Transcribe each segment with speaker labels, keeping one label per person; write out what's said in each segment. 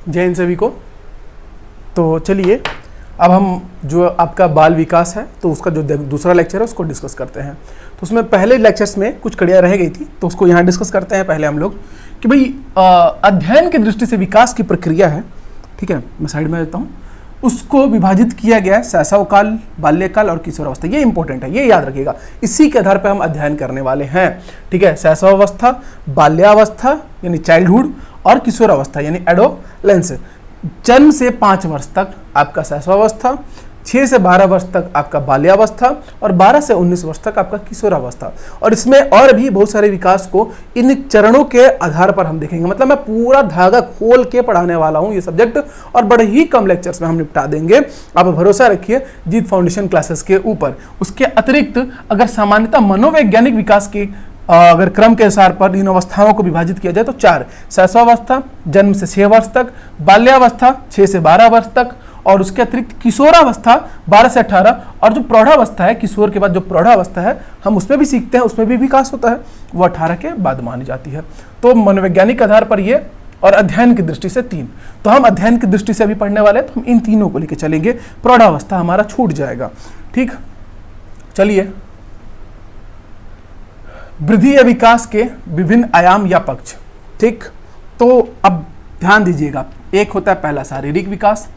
Speaker 1: जय हिंद सभी को। तो चलिए अब हम जो आपका बाल विकास है तो उसका जो दूसरा लेक्चर है उसको डिस्कस करते हैं। तो उसमें पहले लेक्चर्स में कुछ कड़ियाँ रह गई थी तो उसको यहाँ डिस्कस करते हैं पहले हम लोग कि भाई अध्ययन की दृष्टि से विकास की प्रक्रिया है, ठीक है, मैं साइड में देता हूँ, उसको विभाजित किया गया है शैशव काल, बाल्यकाल और किशोरावस्था। ये इंपॉर्टेंट है, ये याद रखिएगा, इसी के आधार पर हम अध्ययन करने वाले हैं, ठीक है। शैशवावस्था, बाल्यावस्था यानी चाइल्डहुड और किशोरावस्था यानी एडोलेंस। जन्म से 5 वर्ष तक आपका शैशवावस्था, 6 से 12 वर्ष तक आपका बाल्यावस्था और 12 से 19 वर्ष तक आपका किशोरावस्था। और इसमें और भी बहुत सारे विकास को इन चरणों के आधार पर हम देखेंगे। मतलब मैं पूरा धागा खोल के पढ़ाने वाला हूं ये सब्जेक्ट और बड़े ही कम लेक्चर्स में हम निपटा देंगे। आप भरोसा रखिए जीत फाउंडेशन क्लासेस के ऊपर। उसके अतिरिक्त अगर सामान्यतः मनोवैज्ञानिक विकास की अगर क्रम के अनुसार पर इन अवस्थाओं को विभाजित किया जाए तो 4: शैशवावस्था जन्म से 6 वर्ष तक, बाल्यावस्था 6 से 12 वर्ष तक और उसके अतिरिक्त किशोरावस्था 12 से 18 और जो प्रौढ़ावस्था है, किशोर के बाद जो प्रौढ़ावस्था है हम उसमें भी सीखते हैं, उसमें भी विकास होता है, वो 18 के बाद मानी जाती है। तो मनोवैज्ञानिक आधार पर ये और अध्ययन की दृष्टि से 3। तो हम अध्ययन की दृष्टि से अभी पढ़ने वाले हैं तो हम इन तीनों को लेकर चलेंगे, प्रौढ़ावस्था हमारा छूट जाएगा, ठीक। चलिए, वृद्धि या विकास के विभिन्न आयाम या पक्ष, ठीक। तो अब ध्यान दीजिएगा, एक होता है पहला शारीरिक विकास,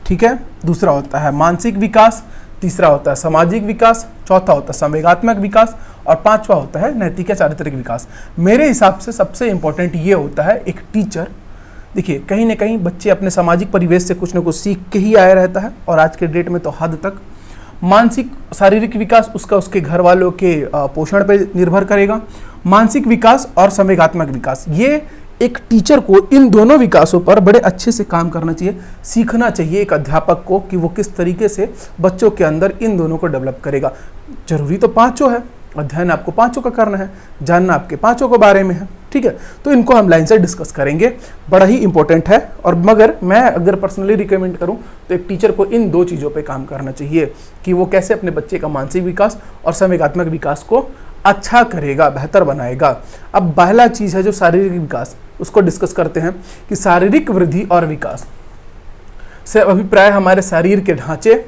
Speaker 1: ठीक है, दूसरा होता है मानसिक विकास, तीसरा होता है सामाजिक विकास, चौथा होता है संवेगात्मक विकास और 5वां होता है नैतिक या चारित्रिक विकास। मेरे हिसाब से सबसे इंपॉर्टेंट ये होता है एक टीचर। देखिए, कहीं ना कहीं बच्चे अपने सामाजिक परिवेश से कुछ ना कुछ सीख के ही आया रहता है और आज के डेट में तो हद तक। मानसिक शारीरिक विकास उसका उसके घर वालों के पोषण पर निर्भर करेगा। मानसिक विकास और संवेगात्मक विकास, ये एक टीचर को इन दोनों विकासों पर बड़े अच्छे से काम करना चाहिए, सीखना चाहिए एक अध्यापक को कि वो किस तरीके से बच्चों के अंदर इन दोनों को डेवलप करेगा। जरूरी तो 5 है, अध्ययन आपको 5 का करना है, जानना आपके 5 के बारे में है, ठीक है। तो इनको हम लाइन से डिस्कस करेंगे, बड़ा ही इंपॉर्टेंट है। और मगर मैं अगर पर्सनली रिकमेंड करूं तो एक टीचर को इन 2 चीज़ों पे काम करना चाहिए कि वो कैसे अपने बच्चे का मानसिक विकास और संवेगात्मक विकास को अच्छा करेगा, बेहतर बनाएगा। अब पहला चीज़ है जो शारीरिक विकास, उसको डिस्कस करते हैं कि शारीरिक वृद्धि और विकास से अभिप्राय हमारे शरीर के ढांचे,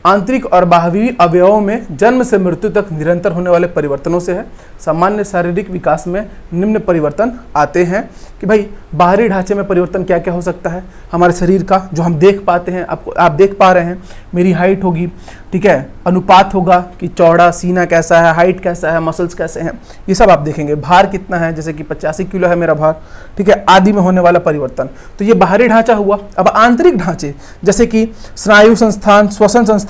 Speaker 1: आंतरिक और बाहरी अवयवों में जन्म से मृत्यु तक निरंतर होने वाले परिवर्तनों से है। सामान्य शारीरिक विकास में निम्न परिवर्तन आते हैं कि भाई बाहरी ढांचे में परिवर्तन क्या क्या हो सकता है हमारे शरीर का, जो हम देख पाते हैं, आप देख पा रहे हैं, मेरी हाइट होगी, ठीक है, अनुपात होगा कि चौड़ा सीना कैसा है, हाइट कैसा है, मसल्स कैसे हैं, ये सब आप देखेंगे। भार कितना है, जैसे कि 85 किलो है मेरा भार, ठीक है, आदि में होने वाला परिवर्तन। तो ये बाहरी ढांचा हुआ। अब आंतरिक ढांचे जैसे कि स्नायु संस्थान, श्वसन संस्थान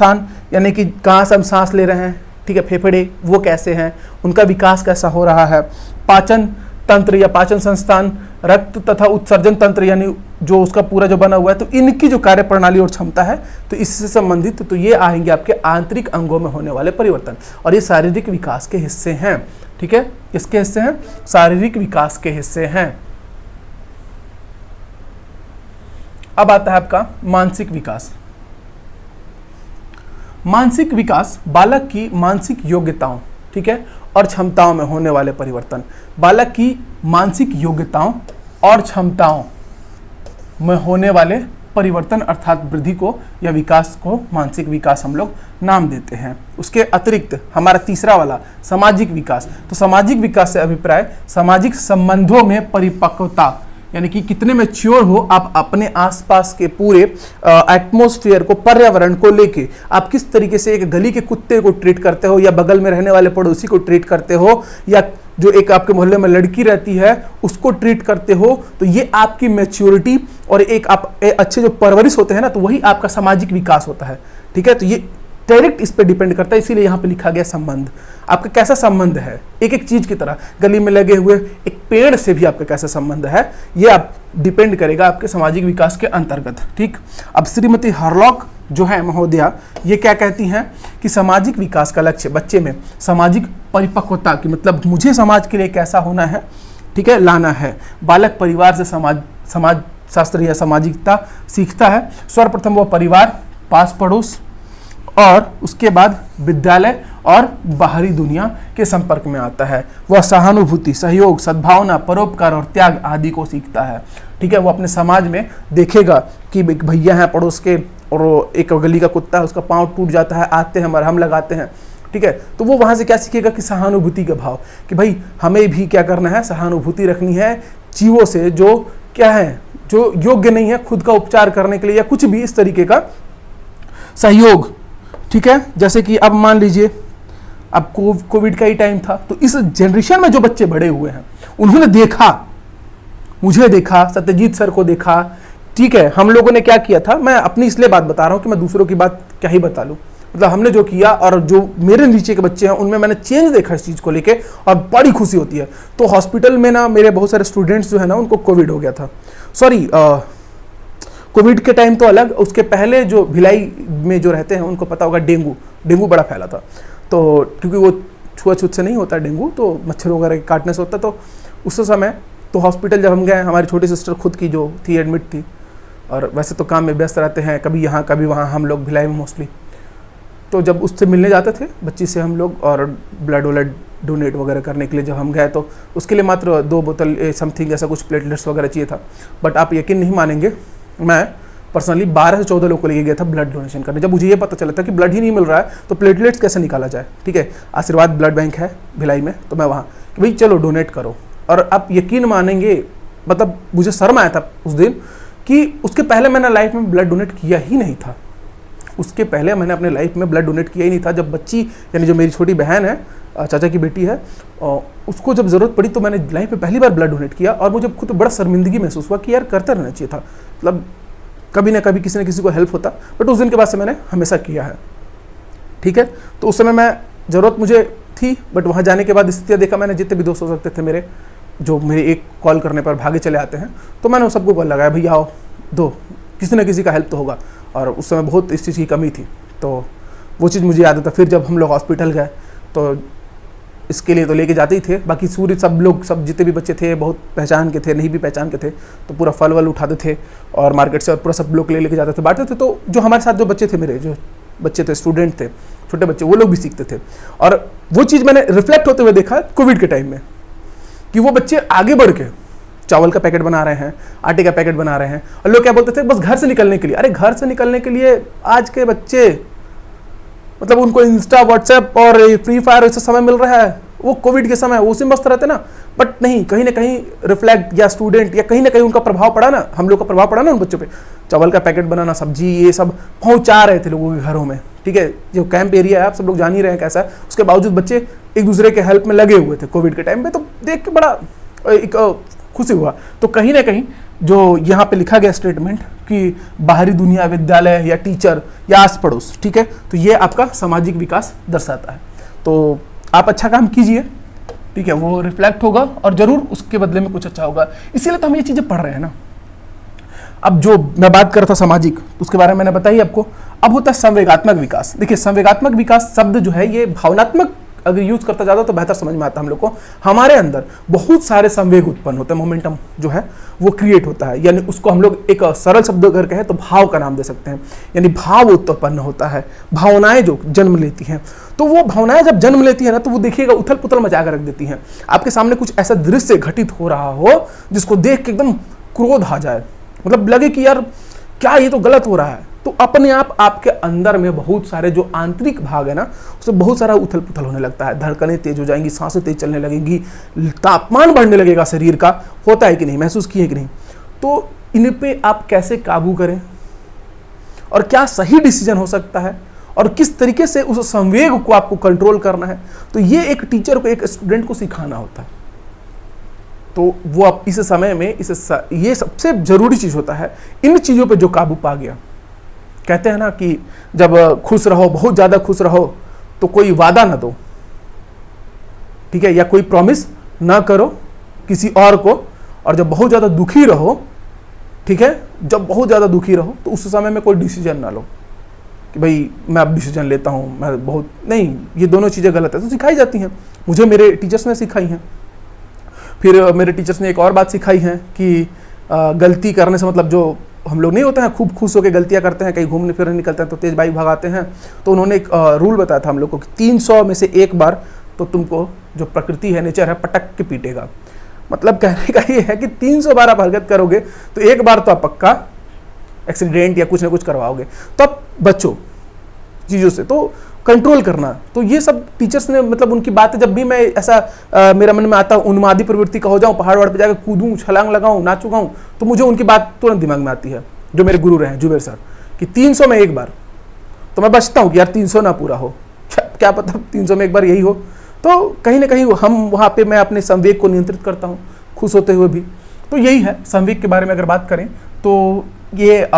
Speaker 1: यानी कि कहाँ से हम सांस ले रहे हैं, ठीक है, फेफड़े वो कैसे हैं, उनका विकास कैसा हो रहा है, पाचन तंत्र या पाचन संस्थान, रक्त तथा उत्सर्जन तंत्र यानी जो उसका पूरा जो बना हुआ है, तो इनकी जो कार्य प्रणाली और क्षमता है तो इससे संबंधित तो ये आएंगे आपके आंतरिक अंगों में होने वाले परिवर्तन और ये शारीरिक विकास के हिस्से हैं, ठीक है। किसके हिस्से हैं? शारीरिक विकास के हिस्से हैं। अब आता है आपका मानसिक विकास। मानसिक विकास बालक की मानसिक योग्यताओं, ठीक है, और क्षमताओं में होने वाले परिवर्तन। बालक की मानसिक योग्यताओं और क्षमताओं में होने वाले परिवर्तन अर्थात वृद्धि को या विकास को मानसिक विकास हम लोग नाम देते हैं। उसके अतिरिक्त हमारा तीसरा वाला सामाजिक विकास। तो सामाजिक विकास से अभिप्राय सामाजिक संबंधों में परिपक्वता यानी कि कितने मैच्योर हो आप अपने आसपास के पूरे एटमॉस्फेयर को, पर्यावरण को लेके आप किस तरीके से एक गली के कुत्ते को ट्रीट करते हो या बगल में रहने वाले पड़ोसी को ट्रीट करते हो या जो एक आपके मोहल्ले में लड़की रहती है उसको ट्रीट करते हो। तो ये आपकी मैच्योरिटी और एक आप अच्छे जो परवरिश होते हैं ना, तो वही आपका सामाजिक विकास होता है, ठीक है। तो ये डायरेक्ट इस पे डिपेंड करता है, इसीलिए यहाँ पे लिखा गया संबंध। आपका कैसा संबंध है एक एक चीज की तरह, गली में लगे हुए एक पेड़ से भी आपका कैसा संबंध है, ये आप डिपेंड करेगा आपके सामाजिक विकास के अंतर्गत, ठीक। अब श्रीमती हरलॉक जो है महोदया, ये क्या कहती हैं कि सामाजिक विकास का लक्ष्य बच्चे में सामाजिक परिपक्वता की, मतलब मुझे समाज के लिए कैसा होना है, ठीक है, लाना है। बालक परिवार से समाज शास्त्र या सामाजिकता सीखता है। सर्वप्रथम वो परिवार, पास पड़ोस और उसके बाद विद्यालय और बाहरी दुनिया के संपर्क में आता है। वह सहानुभूति, सहयोग, सद्भावना, परोपकार और त्याग आदि को सीखता है, ठीक है, वो अपने समाज में देखेगा कि एक भैया हैं पड़ोस के और एक गली का कुत्ता है, उसका पाँव टूट जाता है, आते हैं मरहम लगाते हैं, ठीक है, तो वो वहाँ से क्या सीखेगा कि सहानुभूति का भाव, कि भाई हमें भी क्या करना है, सहानुभूति रखनी है जीवों से जो क्या है, जो योग्य नहीं है खुद का उपचार करने के लिए या कुछ भी इस तरीके का सहयोग, ठीक है। जैसे कि अब मान लीजिए अब कोविड का ही टाइम था, तो इस जनरेशन में जो बच्चे बड़े हुए हैं उन्होंने देखा, मुझे देखा, सत्यजीत सर को देखा, ठीक है। हम लोगों ने क्या किया था, मैं अपनी इसलिए बात बता रहा हूँ कि मैं दूसरों की बात क्या ही बता लूँ, मतलब हमने जो किया और जो मेरे नीचे के बच्चे हैं उनमें मैंने चेंज देखा इस चीज़ को लेके और बड़ी खुशी होती है। तो हॉस्पिटल में ना मेरे बहुत सारे स्टूडेंट्स जो है ना उनको कोविड हो गया था, सॉरी कोविड के टाइम तो अलग, उसके पहले जो भिलाई में जो रहते हैं उनको पता होगा डेंगू बड़ा फैला था, तो क्योंकि वो छुआछूत से नहीं होता डेंगू, तो मच्छर वगैरह के काटने से होता, तो उस समय तो हॉस्पिटल जब हम गए, हमारी छोटी सिस्टर खुद की जो थी एडमिट थी, और वैसे तो काम में व्यस्त रहते हैं, कभी यहाँ कभी वहाँ हम लोग भिलाई में मोस्टली, तो जब उससे मिलने जाते थे बच्ची से हम लोग और ब्लड वलड डोनेट वगैरह करने के लिए जब हम गए, तो उसके लिए मात्र 2 बोतल समथिंग ऐसा कुछ प्लेटलेट्स वगैरह चाहिए था। बट आप यकीन नहीं मानेंगे, मैं पर्सनली 12 से 14 लोग को लेके गया था ब्लड डोनेशन करने। जब मुझे ये पता चला था कि ब्लड ही नहीं मिल रहा है तो प्लेटलेट्स कैसे निकाला जाए, ठीक है, आशीर्वाद ब्लड बैंक है भिलाई में, तो मैं वहाँ कि भाई चलो डोनेट करो। और आप यकीन मानेंगे, मतलब मुझे शर्म आया था उस दिन कि उसके पहले मैंने लाइफ में ब्लड डोनेट किया ही नहीं था, उसके पहले मैंने अपने लाइफ में ब्लड डोनेट किया ही नहीं था। जब बच्ची यानी जो मेरी छोटी बहन है, चाचा की बेटी है, उसको जब ज़रूरत पड़ी तो मैंने लाइफ में पहली बार ब्लड डोनेट किया और मुझे खुद बड़ा शर्मिंदगी महसूस हुआ कि यार करते रहना चाहिए था, मतलब कभी ना कभी किसी न किसी को हेल्प होता। बट उस दिन के बाद से मैंने हमेशा किया है, ठीक है। तो उस समय मैं ज़रूरत मुझे थी, बट वहाँ जाने के बाद स्थितियाँ देखा मैंने, जितने भी दोस्त हो सकते थे मेरे, जो मेरे एक कॉल करने पर भागे चले आते हैं, तो मैंने उन सबको कॉल लगाया, भैया आओ दो, किसी न किसी का हेल्प तो होगा। और उस समय बहुत इस चीज़ की कमी थी, तो वो चीज़ मुझे याद आता। फिर जब हम लोग हॉस्पिटल गए तो इसके लिए तो लेके जाते ही थे, बाकी सूर्य सब लोग, सब जितने भी बच्चे थे बहुत पहचान के थे, नहीं भी पहचान के थे, तो पूरा फल वल उठाते थे और मार्केट से और पूरा सब लोग लेके जाते थे, बांटते थे। तो जो हमारे साथ जो बच्चे थे, मेरे जो बच्चे थे, स्टूडेंट थे, छोटे बच्चे, वो लोग भी सीखते थे। और वो चीज़ मैंने रिफ्लेक्ट होते हुए देखा कोविड के टाइम में कि वो बच्चे आगे बढ़ के चावल का पैकेट बना रहे हैं, आटे का पैकेट बना रहे हैं, और लोग क्या बोलते थे, बस घर से निकलने के लिए। अरे घर से निकलने के लिए आज के बच्चे, मतलब उनको इंस्टा व्हाट्सएप और फ्री फायर ऐसा समय मिल रहा है, वो कोविड के समय उसी में मस्त रहते ना। बट नहीं, कहीं ना कहीं रिफ्लेक्ट या स्टूडेंट या कहीं ना कहीं उनका प्रभाव पड़ा ना, हम लोग का प्रभाव पड़ा ना उन बच्चों पे। चावल का पैकेट बनाना, सब्जी, ये सब पहुंचा रहे थे लोगों के घरों में, ठीक है। जो कैंप एरिया है आप सब लोग जान ही रहे हैं कैसा है, उसके बावजूद बच्चे एक दूसरे के हेल्प में लगे हुए थे कोविड के टाइम में, तो देख के बड़ा एक खुशी हुआ। तो कहीं ना कहीं जो यहाँ पे लिखा गया स्टेटमेंट कि बाहरी दुनिया, विद्यालय या टीचर या आस पड़ोस, ठीक है, तो ये आपका सामाजिक विकास दर्शाता है। तो आप अच्छा काम कीजिए, ठीक है, वो रिफ्लेक्ट होगा और जरूर उसके बदले में कुछ अच्छा होगा। इसीलिए तो हम ये चीज़ें पढ़ रहे हैं ना। अब जो मैं बात कर रहा था सामाजिक, उसके बारे में मैंने बताई आपको। अब होता है संवेगात्मक विकास। देखिए, संवेगात्मक विकास शब्द जो है ये भावनात्मक अगर यूज करता जाता तो बेहतर समझ में आता हम लोग को। हमारे अंदर बहुत सारे संवेग उत्पन्न होते हैं, मोमेंटम जो है वो क्रिएट होता है, यानी उसको हम लोग एक सरल शब्द अगर कहें तो भाव का नाम दे सकते हैं। यानी भाव उत्पन्न होता है, भावनाएं जो जन्म लेती हैं। तो वो भावनाएं जब जन्म लेती है ना, तो वो देखिएगा उथल पुथल मचा कर रख देती हैं। आपके सामने कुछ ऐसा दृश्य घटित हो रहा हो जिसको देख के एकदम क्रोध आ जाए, मतलब लगे कि यार क्या ये तो गलत हो रहा है, तो अपने आप आपके अंदर में बहुत सारे जो आंतरिक भाग है ना, उससे बहुत सारा उथल पुथल होने लगता है। धड़कनें तेज हो जाएंगी, सांसें तेज चलने लगेंगी, तापमान बढ़ने लगेगा शरीर का। होता है कि नहीं, महसूस किए कि नहीं? तो इन पे आप कैसे काबू करें और क्या सही डिसीजन हो सकता है और किस तरीके से उस संवेग को आपको कंट्रोल करना है, तो ये एक टीचर को, एक स्टूडेंट को सिखाना होता है। तो वो आप इस समय में ये सबसे जरूरी चीज होता है। इन चीजों पे जो काबू पा गया, कहते हैं ना कि जब खुश रहो, बहुत ज्यादा खुश रहो, तो कोई वादा ना दो, ठीक है, या कोई प्रॉमिस ना करो किसी और को। और जब बहुत ज्यादा दुखी रहो, ठीक है, जब बहुत ज्यादा दुखी रहो तो उस समय में कोई डिसीजन ना लो कि भाई मैं अब डिसीजन लेता हूं, मैं बहुत नहीं, ये दोनों चीजें गलत है। तो सिखाई जाती हैं, मुझे मेरे टीचर्स ने सिखाई हैं। फिर मेरे टीचर्स ने एक और बात सिखाई है कि गलती करने से, मतलब जो हम लोग नहीं होते हैं खूब खुश होकर गलतियां करते हैं, कहीं घूमने फिरने निकलते हैं तो तेज बाइक भगाते हैं, तो उन्होंने एक रूल बताया था हम लोग को कि 300 में से एक बार तो तुमको जो प्रकृति है, नेचर है, पटक के पीटेगा। मतलब कहने का ये है कि 300 बार आप हरकत करोगे तो एक बार तो आप पक्का एक्सीडेंट या कुछ ना कुछ करवाओगे। तो आप बचो चीज़ों से, तो कंट्रोल करना। तो ये सब टीचर्स ने मतलब उनकी बातें, जब भी मैं ऐसा मेरा मन में आता उन्मादी प्रवृत्ति का हो जाऊं, पहाड़ वहाड़ पे जाकर कूदूं, छलांग लगाऊं, नाचू गाऊं, तो मुझे उनकी बात तुरंत दिमाग में आती है, जो मेरे गुरु रहे हैं जुबेर सर, कि 300 में एक बार। तो मैं बचता हूँ कि यार 300 ना पूरा हो, क्या पता 300 में एक बार यही हो। तो कहीं ना कहीं हम वहाँ पे मैं अपने संवेग को नियंत्रित करता हूँ, खुश होते हुए भी। तो यही है संवेग के बारे में अगर बात करें तो ये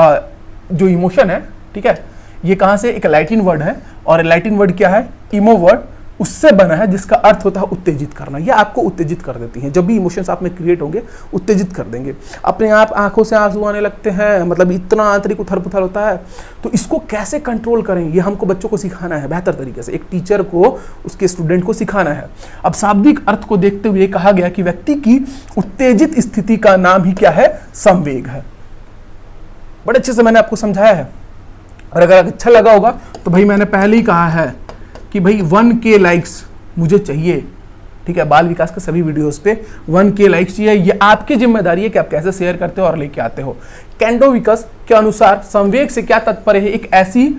Speaker 1: जो इमोशन है, ठीक है, ये कहाँ से, एक लैटिन वर्ड है, और लैटिन वर्ड क्या है, इमो वर्ड, उससे बना है, जिसका अर्थ होता है उत्तेजित करना। ये आपको उत्तेजित कर देती हैं। जब भी इमोशंस आप में क्रिएट होंगे, उत्तेजित कर देंगे, अपने आप आंखों से आंसू आने लगते हैं, मतलब इतना आंतरिक उथल पुथल होता है। तो इसको कैसे कंट्रोल करें, ये हमको बच्चों को सिखाना है बेहतर तरीके से। एक टीचर को उसके स्टूडेंट को सिखाना है। अब शाब्दिक अर्थ को देखते हुए कहा गया कि व्यक्ति की उत्तेजित स्थिति का नाम ही क्या है, संवेग है। बड़े अच्छे से मैंने आपको समझाया है, और अगर अच्छा लगा होगा तो भाई मैंने पहले ही कहा है कि भाई 1K लाइक्स मुझे चाहिए, ठीक है। बाल विकास के सभी वीडियोस पे 1K लाइक्स चाहिए। ये आपकी जिम्मेदारी है कि आप कैसे शेयर करते हो और लेके आते हो। कैंडोविकस के अनुसार संवेग से क्या तात्पर्य है, एक ऐसी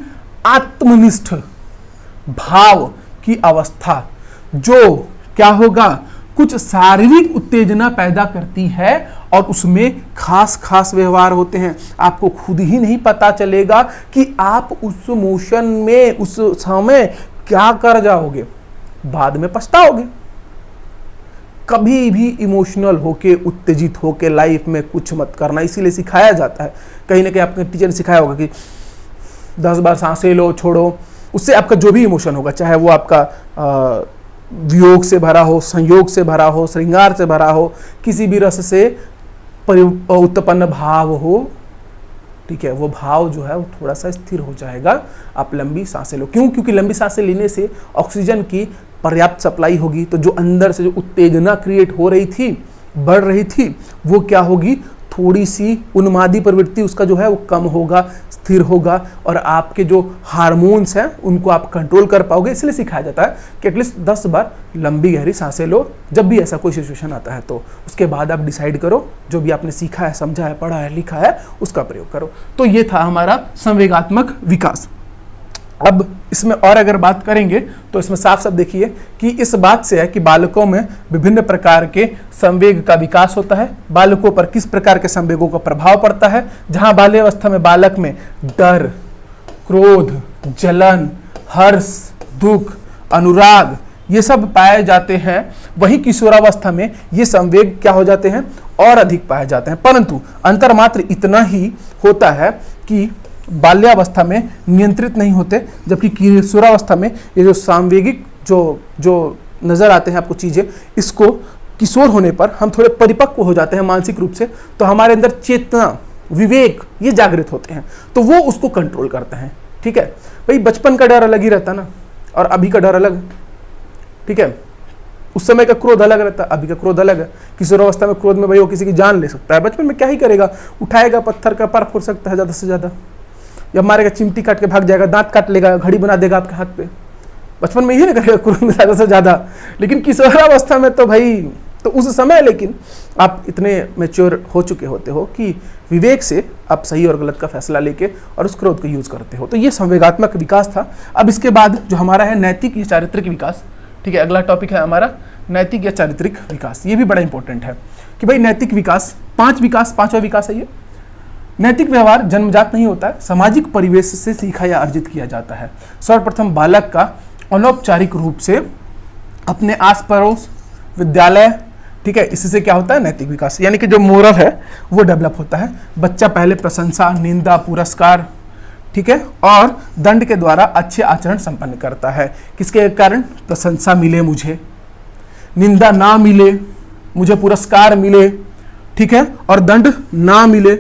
Speaker 1: आत्मनिष्ठ भाव की अवस्था जो क्या होगा, कुछ शारीरिक उत्तेजना पैदा करती है और उसमें खास खास व्यवहार होते हैं। आपको खुद ही नहीं पता चलेगा कि आप उस मोशन में उस समय क्या कर जाओगे, बाद में पछताओगे। कभी भी इमोशनल होके, उत्तेजित होके लाइफ में कुछ मत करना, इसीलिए सिखाया जाता है। कहीं ना कहीं आपके टीचर ने सिखाया होगा कि 10 बार सांसें लो, छोड़ो। उससे आपका जो भी इमोशन होगा, चाहे वो आपका वियोग से भरा हो, संयोग से भरा हो, श्रृंगार से भरा हो, किसी भी रस से उत्पन्न भाव हो, ठीक है, वो भाव जो है वो थोड़ा सा स्थिर हो जाएगा। आप लंबी सांसें लो। क्यों? क्योंकि लंबी सांसें लेने से ऑक्सीजन की पर्याप्त सप्लाई होगी, तो जो अंदर से जो उत्तेजना क्रिएट हो रही थी, बढ़ रही थी, वो क्या होगी, थोड़ी सी उन्मादी प्रवृत्ति उसका जो है वो कम होगा, स्थिर होगा, और आपके जो हार्मोन्स हैं उनको आप कंट्रोल कर पाओगे। इसलिए सिखाया जाता है कि एटलीस्ट 10 बार लंबी गहरी सांसें लो जब भी ऐसा कोई सिचुएशन आता है। तो उसके बाद आप डिसाइड करो, जो भी आपने सीखा है, समझा है, पढ़ा है, लिखा है, उसका प्रयोग करो। तो ये था हमारा संवेगात्मक विकास। अब इसमें और अगर बात करेंगे तो इसमें साफ साफ देखिए कि इस बात से है कि बालकों में विभिन्न प्रकार के संवेग का विकास होता है। बालकों पर किस प्रकार के संवेगों का प्रभाव पड़ता है। जहां बाल्यावस्था में बालक में डर, क्रोध, जलन, हर्ष, दुख, अनुराग ये सब पाए जाते हैं, वहीं किशोरावस्था में ये संवेग क्या हो जाते हैं, और अधिक पाए जाते हैं। परंतु अंतर मात्र इतना ही होता है कि बाल्यावस्था में नियंत्रित नहीं होते, जबकि किशोरावस्था में ये जो सांवेगिक जो नजर आते हैं आपको चीजें, इसको किशोर होने पर हम थोड़े परिपक्व हो जाते हैं मानसिक रूप से, तो हमारे अंदर चेतना, विवेक ये जागृत होते हैं, तो वो उसको कंट्रोल करते हैं। ठीक है भाई, बचपन का डर अलग ही रहता ना, और अभी का डर अलग। ठीक है, उस समय का क्रोध अलग रहता है, अभी का क्रोध अलग है। किशोरावस्था में क्रोध में भाई वो किसी की जान ले सकता है, बचपन में क्या ही करेगा, उठाएगा पत्थर का, पर फोड़ सकता है ज्यादा से ज्यादा, या मारेगा, चिमटी काट के भाग जाएगा, दांत काट लेगा, घड़ी बना देगा आपके हाथ पे। बचपन में ही नहीं करेगा क्रोध में ज्यादा से ज्यादा, लेकिन किशोरावस्था में तो भाई, तो उस समय लेकिन आप इतने मैच्योर हो चुके होते हो कि विवेक से आप सही और गलत का फैसला लेके और उस क्रोध को यूज करते हो। तो ये संवेगात्मक विकास था। अब इसके बाद जो हमारा है नैतिक या चारित्रिक विकास। ठीक है, अगला टॉपिक है हमारा नैतिक या चारित्रिक विकास। ये भी बड़ा इंपॉर्टेंट है कि भाई नैतिक विकास, पांचवा विकास है ये। नैतिक व्यवहार जन्मजात नहीं होता है, सामाजिक परिवेश से सीखा या अर्जित किया जाता है। सर्वप्रथम बालक का अनौपचारिक रूप से अपने आस पड़ोस, विद्यालय, ठीक है, इससे क्या होता है नैतिक विकास, यानी कि जो मोरल है वो डेवलप होता है। बच्चा पहले प्रशंसा, निंदा, पुरस्कार, ठीक है, और दंड के द्वारा अच्छे आचरण संपन्न करता है। किसके कारण? प्रशंसा मिले मुझे, निंदा ना मिले, मुझे पुरस्कार मिले, ठीक है, और दंड ना मिले,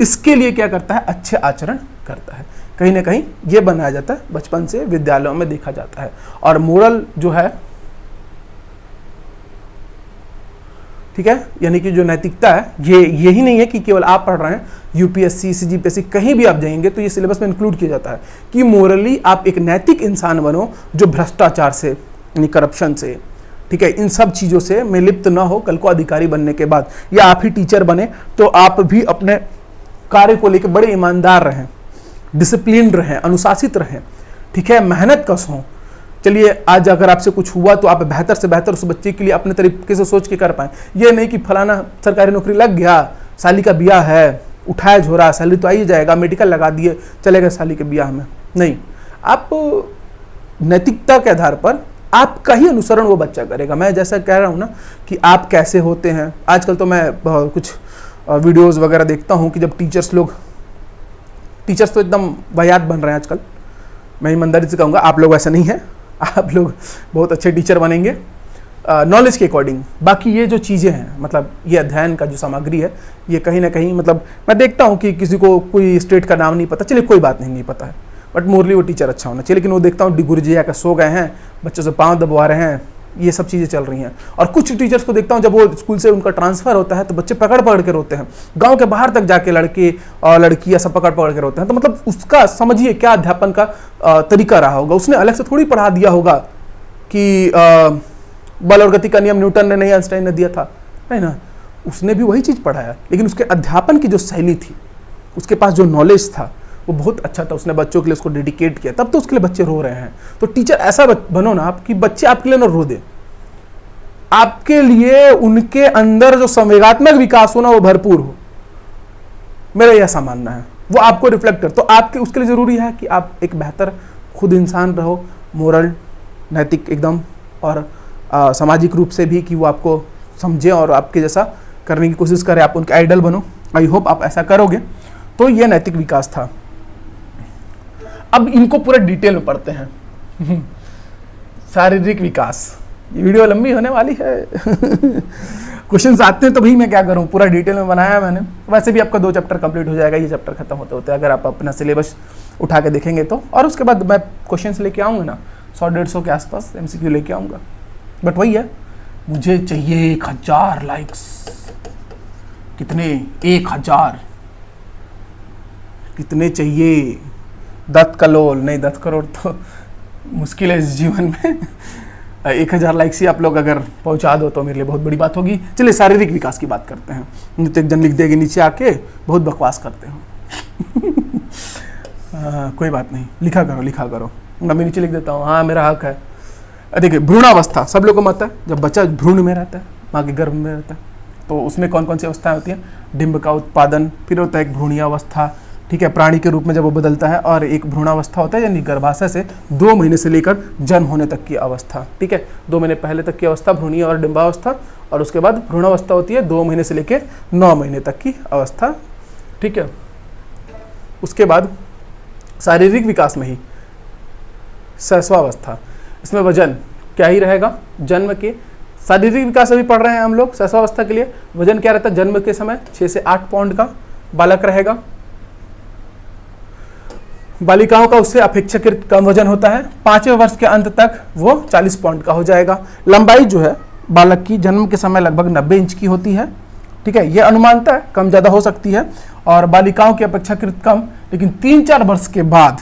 Speaker 1: इसके लिए क्या करता है? अच्छे आचरण करता है। कहीं ना कहीं ये बनाया जाता है, बचपन से विद्यालयों में देखा जाता है। और मोरल जो है, ठीक है, यानी कि जो नैतिकता है, ये यही नहीं है कि केवल आप पढ़ रहे हैं, यूपीएससी, सीजीपीएससी, कहीं भी आप जाएंगे तो ये सिलेबस में इंक्लूड किया जाता है कि मोरली आप एक नैतिक इंसान बनो जो भ्रष्टाचार से, यानी करप्शन से, ठीक है, इन सब चीज़ों से में लिप्त ना हो कल को अधिकारी बनने के बाद, या आप ही टीचर बने तो आप भी अपने कार्य को लेकर बड़े ईमानदार रहें, डिसिप्लिन रहें, अनुशासित रहें, ठीक है, मेहनत कश हों। चलिए आज अगर आपसे कुछ हुआ तो आप बेहतर से बेहतर उस बच्चे के लिए अपने तरीके से सोच के कर पाएं। ये नहीं कि फलाना सरकारी नौकरी लग गया, साली का ब्याह है, उठाया झोरा, सैलरी तो आ ही जाएगा, मेडिकल लगा दिए, चलेगा साली के ब्याह में। नहीं, आप नैतिकता के आधार पर आपका ही अनुसरण वो बच्चा करेगा। मैं जैसा कह रहा हूँ ना कि आप कैसे होते हैं, आजकल तो मैं कुछ वीडियोस वगैरह देखता हूँ कि जब टीचर्स तो एकदम वाहियात बन रहे हैं आजकल। मैं ईमानदारी से कहूँगा आप लोग वैसा नहीं है, आप लोग बहुत अच्छे टीचर बनेंगे नॉलेज के अकॉर्डिंग। बाकी ये जो चीज़ें हैं, मतलब ये अध्ययन का जो सामग्री है, ये कहीं ना कहीं, मतलब मैं देखता हूँ कि किसी को कोई स्टेट का नाम नहीं पता, चलिए कोई बात नहीं पता है, बट मोरली वो टीचर अच्छा होना चाहिए। लेकिन वो देखता हूँ डी गुरुजी आकर सो गए हैं, बच्चों से पाँव दबवा रहे हैं, ये सब चीज़ें चल रही हैं। और कुछ टीचर्स को देखता हूँ जब वो स्कूल से उनका ट्रांसफ़र होता है तो बच्चे पकड़ पकड़ के रोते हैं, गांव के बाहर तक जाके लड़के और लड़कियाँ सब पकड़ पकड़ के रोते हैं। तो मतलब उसका समझिए क्या अध्यापन का तरीका रहा होगा। उसने अलग से थोड़ी पढ़ा दिया होगा कि बल और गति का नियम न्यूटन ने नहीं, आइंस्टाइन ने दिया था, नहीं ना, उसने भी वही चीज़ पढ़ाया, लेकिन उसके अध्यापन की जो शैली थी, उसके पास जो नॉलेज था वो बहुत अच्छा था। उसने बच्चों के लिए उसको डेडिकेट किया, तब तो उसके लिए बच्चे रो रहे हैं। तो टीचर ऐसा बनो ना आप कि बच्चे आपके लिए ना रो दे, आपके लिए उनके अंदर जो संवेगात्मक विकास हो ना वो भरपूर हो। मेरा यह ऐसा मानना है, वो आपको रिफ्लेक्ट कर। तो आपके उसके लिए ज़रूरी है कि आप एक बेहतर खुद इंसान रहो, मोरल, नैतिक एकदम, और सामाजिक रूप से भी कि वो आपको समझे और आपके जैसा करने की कोशिश करे, आप उनके आइडल बनो। आई होप आप ऐसा करोगे। तो ये नैतिक विकास था। अब इनको पूरा डिटेल में पढ़ते हैं। शारीरिक विकास, ये वीडियो लंबी होने वाली है। क्वेश्चंस आते हैं तो भाई मैं क्या करूं, पूरा डिटेल में बनाया मैंने। वैसे भी आपका 2 चैप्टर कंप्लीट हो जाएगा, ये चैप्टर खत्म होते होते अगर आप अपना सिलेबस उठा के देखेंगे तो। और उसके बाद मैं क्वेश्चंस लेके आऊँगा ना 100-150 के आसपास MCQ लेके आऊँगा। बट वही है, मुझे चाहिए 1000 लाइक्स। कितने? 1000 कितने चाहिए? 10 करोड़ नहीं, 10 करोड़ तो मुश्किल है इस जीवन में। 1000 लाइक्स ही आप लोग अगर पहुंचा दो तो मेरे लिए बहुत बड़ी बात होगी। चलिए शारीरिक विकास की बात करते हैं। नहीं तो एक जन लिख देगी नीचे आके बहुत बकवास करते हो। कोई बात नहीं, लिखा करो। मैं भी नीचे लिख देता हूँ, हाँ मेरा हक है। देखिए भ्रूणावस्था सब लोगों को मत है, जब बच्चा भ्रूण में रहता है, माँ के गर्भ में रहता है, तो उसमें कौन कौन सी अवस्थाएं होती हैं? डिंब का उत्पादन, फिर होता है एक भ्रूणीयावस्था, ठीक है, प्राणी के रूप में जब वो बदलता है, और एक भ्रूणावस्था होता है यानी गर्भाशय से 2 महीने से लेकर जन्म होने तक की अवस्था, ठीक है। 2 महीने पहले तक की अवस्था भ्रूणीय और डिंबावस्था, और उसके बाद भ्रूणावस्था होती है 2 महीने से लेकर 9 महीने तक की अवस्था, ठीक है। उसके बाद शारीरिक विकास में ही शैशवावस्था, इसमें वजन क्या ही रहेगा? जन्म के शारीरिक विकास अभी पढ़ रहे हैं हम लोग। शैशवावस्था के लिए वजन क्या रहता है? जन्म के समय 6 से 8 पाउंड का बालक रहेगा। बालिकाओं का उससे अपेक्षाकृत कम वजन होता है। 5वें वर्ष के अंत तक वो 40 पाउंड का हो जाएगा। लंबाई जो है बालक की जन्म के समय लगभग 90 इंच की होती है, ठीक है। यह अनुमानता है, कम ज़्यादा हो सकती है, और बालिकाओं की अपेक्षाकृत कम। लेकिन 3-4 वर्ष के बाद,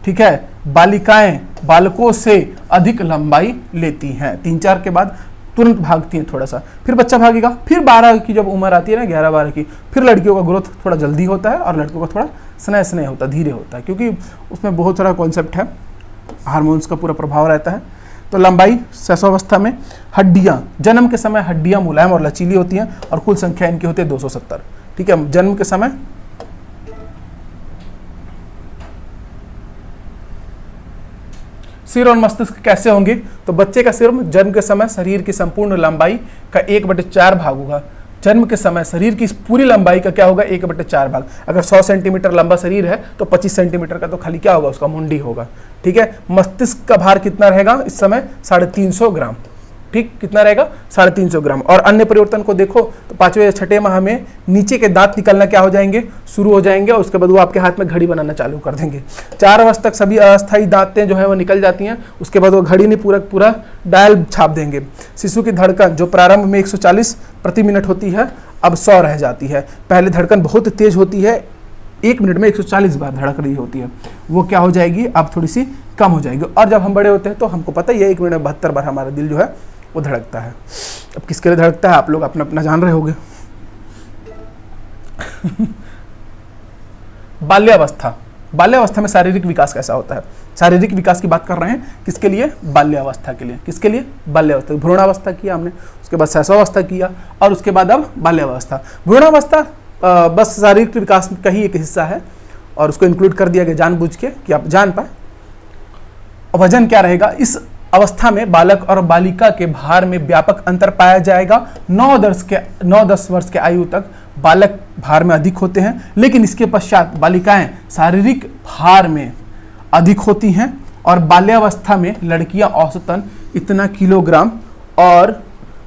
Speaker 1: ठीक है, बालिकाएं बालकों से अधिक लंबाई लेती हैं। 3-4 के बाद तुरंत भागती हैं थोड़ा सा, फिर बच्चा भागेगा। फिर 12 की जब उम्र आती है ना, 11-12 की, फिर लड़कियों का ग्रोथ थोड़ा जल्दी होता है और लड़कों का थोड़ा स्नेह होता है, धीरे होता है, क्योंकि उसमें बहुत सारा कॉन्सेप्ट है, हार्मोन्स का पूरा प्रभाव रहता है। तो लंबाई शैशवावस्था में। हड्डियाँ, जन्म के समय हड्डियाँ मुलायम और लचीली होती हैं, और कुल संख्या इनकी होती है 270, ठीक है, जन्म के समय। सिर और मस्तिष्क कैसे होंगे? तो बच्चे का सिर जन्म के समय शरीर की संपूर्ण लंबाई का 1/4 भाग होगा। जन्म के समय शरीर की पूरी लंबाई का क्या होगा? 1/4 भाग। अगर 100 सेंटीमीटर लंबा शरीर है तो 25 सेंटीमीटर का तो खाली क्या होगा? उसका मुंडी होगा, ठीक है। मस्तिष्क का भार कितना रहेगा इस समय? 350 ग्राम, ठीक, कितना रहेगा? 350 ग्राम। और अन्य परिवर्तन को देखो तो 5वें या 6ठे माह में नीचे के दांत निकलना क्या हो जाएंगे? शुरू हो जाएंगे, और उसके बाद वो आपके हाथ में घड़ी बनाना चालू कर देंगे। 4 वर्ष तक सभी अस्थायी दांतें जो है वो निकल जाती हैं। उसके बाद वो घड़ी नहीं, पूरा डायल छाप देंगे। शिशु की धड़कन जो प्रारंभ में 140 प्रति मिनट होती है, अब 100 रह जाती है। पहले धड़कन बहुत तेज होती है, 1 मिनट में 140 बार धड़क रही होती है, वो क्या हो जाएगी? अब थोड़ी सी कम हो जाएगी। और जब हम बड़े होते हैं तो हमको पता ही है 1 मिनट में 72 बार हमारा दिल जो है वो धड़कता है। अब किसके लिए धड़कता है आप लोग अपना अपना जान रहे होंगे। बाल्यावस्था, बाल्यावस्था में शारीरिक विकास कैसा होता है? शारीरिक विकास की बात कर रहे हैं किसके लिए? बाल्यावस्था के लिए। किसके लिए? बाल्यावस्था। भ्रूणावस्था किया हमने, उसके बाद शैशवावस्था किया और उसके बाद अब बाल्यावस्था। भ्रूणावस्था बस शारीरिक विकास का ही एक हिस्सा है और उसको इंक्लूड कर दिया गया जानबूझ के कि आप जान पाए। वजन क्या रहेगा? इस अवस्था में बालक और बालिका के भार में व्यापक अंतर पाया जाएगा। 9-10 वर्ष के आयु तक बालक भार में अधिक होते हैं, लेकिन इसके पश्चात बालिकाएं शारीरिक भार में अधिक होती हैं और बाल्यावस्था में लड़कियां औसतन इतना किलोग्राम और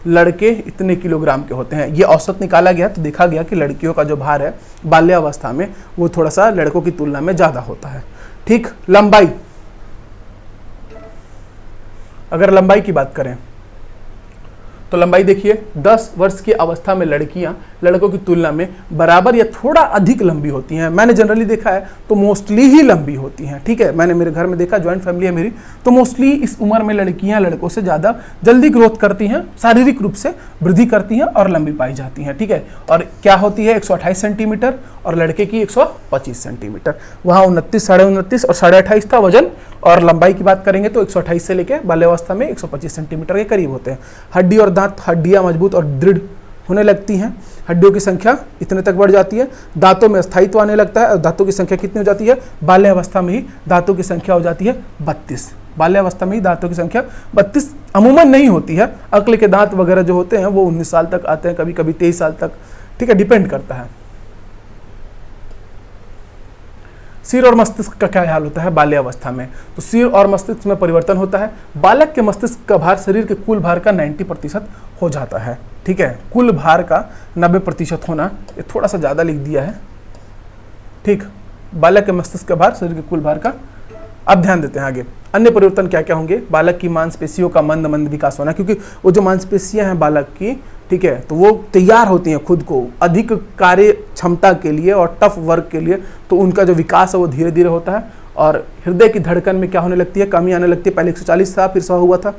Speaker 1: लड़के इतने किलोग्राम के होते हैं। ये औसत निकाला गया तो देखा गया कि लड़कियों का जो भार है बाल्यावस्था में वो थोड़ा सा लड़कों की तुलना में ज़्यादा होता है। ठीक। लंबाई, अगर लंबाई की बात करें तो लंबाई देखिए 10 वर्ष की अवस्था में लड़कियां लड़कों की तुलना में बराबर या थोड़ा अधिक लंबी होती हैं। मैंने जनरली देखा है तो मोस्टली ही लंबी होती हैं। ठीक है, मैंने मेरे घर में देखा, जॉइंट फैमिली है मेरी, तो मोस्टली इस उम्र में लड़कियां लड़कों से ज़्यादा जल्दी ग्रोथ करती हैं, शारीरिक रूप से वृद्धि करती हैं और लंबी पाई जाती हैं। ठीक है, और क्या होती है 128 सेंटीमीटर और लड़के की 125 सेंटीमीटर। वहाँ 29, 29.5 और 28.5 था वजन, और लंबाई की बात करेंगे तो 128 से लेकर बाल्यावस्था में 125 सेंटीमीटर के करीब होते हैं। हड्डी और दांत, हड्डियां मजबूत और दृढ़ होने लगती हैं। हड्डियों की संख्या इतने तक बढ़ जाती है। दांतों में स्थायित्व आने लगता है और दांतों की संख्या कितनी हो जाती है? बाल्यावस्था में ही दांतों की संख्या हो जाती है 32। बाल्यावस्था में ही दांतों की संख्या 32 अमूमन नहीं होती है। अक्ल के दांत वगैरह जो होते हैं वो 19 साल तक आते हैं, कभी कभी 23 साल तक। ठीक है, डिपेंड करता है। सिर और मस्तिष्क का क्या हाल होता है बाल्यावस्था में? तो सिर और मस्तिष्क में परिवर्तन होता है। बालक के मस्तिष्क का भार शरीर के कुल भार का 90% हो जाता है। ठीक है, कुल भार का 90% होना, ये थोड़ा सा ज़्यादा लिख दिया है। ठीक, बालक के मस्तिष्क का भार शरीर के कुल भार का। अब ध्यान देते हैं आगे अन्य परिवर्तन क्या क्या होंगे। बालक की मांसपेशियों का मंद मंद विकास होना, क्योंकि वो जो मांसपेशियां हैं बालक की, ठीक है, तो वो तैयार होती हैं खुद को अधिक कार्य क्षमता के लिए और टफ वर्क के लिए, तो उनका जो विकास है वो धीरे धीरे होता है। और हृदय की धड़कन में क्या होने लगती है? कमी आने लगती है। पहले 140 था, फिर 100 हुआ था,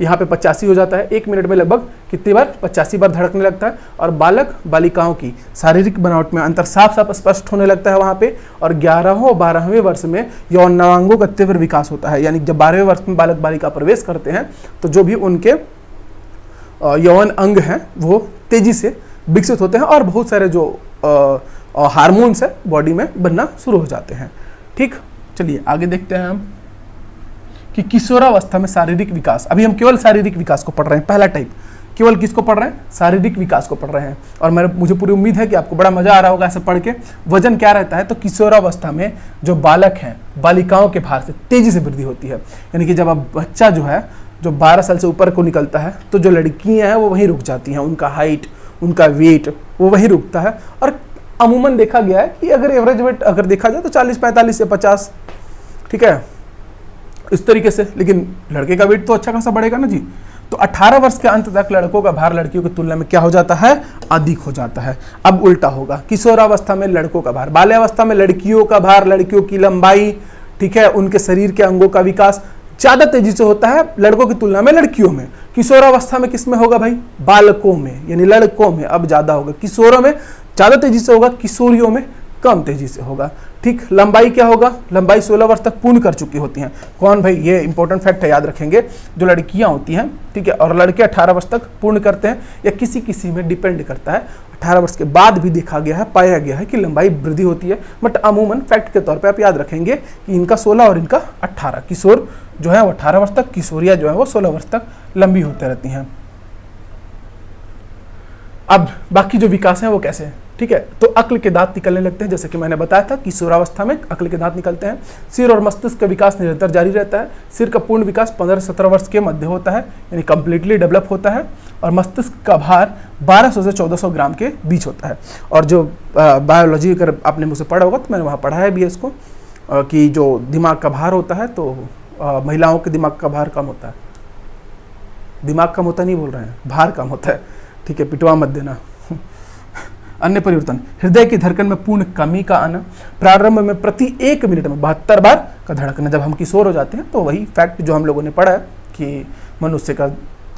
Speaker 1: यहाँ पे 85 हो जाता है। 1 मिनट में लगभग कितनी बार? 85 बार धड़कने लगता है। और बालक बालिकाओं की शारीरिक बनावट में अंतर साफ साफ स्पष्ट होने लगता है वहाँ पे। और 11वें और 12वें वर्ष में यौनांगों का तीव्र विकास होता है, यानी जब 12वें वर्ष में बालक बालिका प्रवेश करते हैं तो जो भी उनके यौन अंग हैं वो तेजी से विकसित होते हैं और बहुत सारे जो हार्मोन्स है बॉडी में बनना शुरू हो जाते हैं। ठीक, चलिए आगे देखते हैं हम कि किशोरावस्था में शारीरिक विकास। अभी हम केवल शारीरिक विकास को पढ़ रहे हैं, पहला टाइप। केवल किसको पढ़ रहे हैं? शारीरिक विकास को पढ़ रहे हैं। और मुझे पूरी उम्मीद है कि आपको बड़ा मजा आ रहा होगा ऐसे पढ़ के। वजन क्या रहता है? तो किशोरावस्था में जो बालक हैं बालिकाओं के भार से तेजी से वृद्धि होती है, यानी कि जब अब बच्चा जो है जो 12 साल से ऊपर को निकलता है तो जो लड़कियां हैं वो वहीं रुक जाती हैं, उनका हाइट, उनका वेट वो वहीं रुकता है। और अमूमन देखा गया है कि अगर एवरेज वेट अगर देखा जाए तो 40-45 से 50, ठीक है, इस तरीके से। लेकिन लड़के का वेट तो अच्छा खासा बढ़ेगा ना जी। तो 18 वर्ष के अंत तक लड़कों का भार लड़कियों की तुलना में क्या हो जाता है? अधिक हो जाता है। अब उल्टा होगा, किशोरावस्था में लड़कों का भार, बाल्यावस्था में लड़कियों का भार, लड़कियों की लंबाई, ठीक है, उनके शरीर के अंगों का विकास ज्यादा तेजी से होता है लड़कों की तुलना में लड़कियों में। किशोरावस्था में किस में होगा भाई? बालकों में, यानी लड़कों में अब ज्यादा होगा। किशोरों में ज्यादा तेजी से होगा, किशोरियों में कम तेजी से होगा। ठीक, लंबाई क्या होगा? लंबाई 16 वर्ष तक पूर्ण कर चुकी होती हैं। कौन भाई? ये इंपॉर्टेंट फैक्ट है, याद रखेंगे। जो लड़कियां होती हैं, ठीक है, और लड़के 18 वर्ष तक पूर्ण करते हैं, या किसी किसी में डिपेंड करता है। 18 वर्ष के बाद भी देखा गया है, पाया गया है कि लंबाई वृद्धि होती है, बट अमूमन फैक्ट के तौर पर आप याद रखेंगे कि इनका 16 और इनका 18। किशोर जो है वो 18 वर्ष तक, किशोरिया जो है वो 16 वर्ष तक लंबी होते रहती हैं। अब बाकी जो विकास है वो कैसे है? ठीक है, तो अक्ल के दांत निकलने लगते हैं, जैसे कि मैंने बताया था किशोरावस्था में अक्ल के दांत निकलते हैं। सिर और मस्तिष्क का विकास निरंतर जारी रहता है। सिर का पूर्ण विकास 15-17 वर्ष के मध्य होता है, यानी कंप्लीटली डेवलप होता है। और मस्तिष्क का भार 1200 से 1400 ग्राम के बीच होता है। और जो बायोलॉजी अगर आपने मुझसे पढ़ा होगा तो मैंने वहाँ पढ़ा है भी इसको, कि जो दिमाग का भार होता है तो महिलाओं के दिमाग का भार कम होता है। दिमाग कम होता नहीं बोल रहे हैं, भार कम होता है। ठीक है, पिटवा मत देना। अन्य परिवर्तन, हृदय की धड़कन में पूर्ण कमी का आना। प्रारंभ में प्रति 1 मिनट में 72 बार का धड़कना। जब हम किशोर हो जाते हैं तो वही फैक्ट जो हम लोगों ने पढ़ा है कि मनुष्य का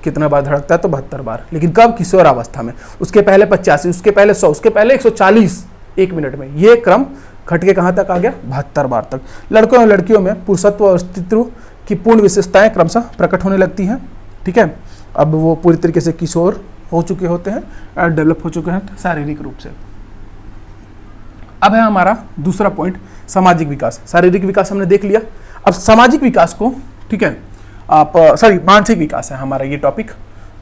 Speaker 1: कितना बार धड़कता है? तो 72 बार। लेकिन कब? किशोरावस्था में। उसके पहले 85, उसके पहले 100, उसके पहले 140 एक मिनट में। ये क्रम घट के कहाँ तक आ गया? 72 बार तक। लड़कों और लड़कियों में पुरुषत्व और स्त्रीत्व की पूर्ण विशेषताएं क्रमशः प्रकट होने लगती हैं। ठीक है, अब वो पूरी तरीके से किशोर हो चुके होते हैं और डेवलप हो चुके हैं शारीरिक रूप से। अब है हमारा दूसरा पॉइंट, सामाजिक विकास। शारीरिक विकास हमने देख लिया। अब सामाजिक विकास को, ठीक है, आप मानसिक विकास है हमारा ये टॉपिक।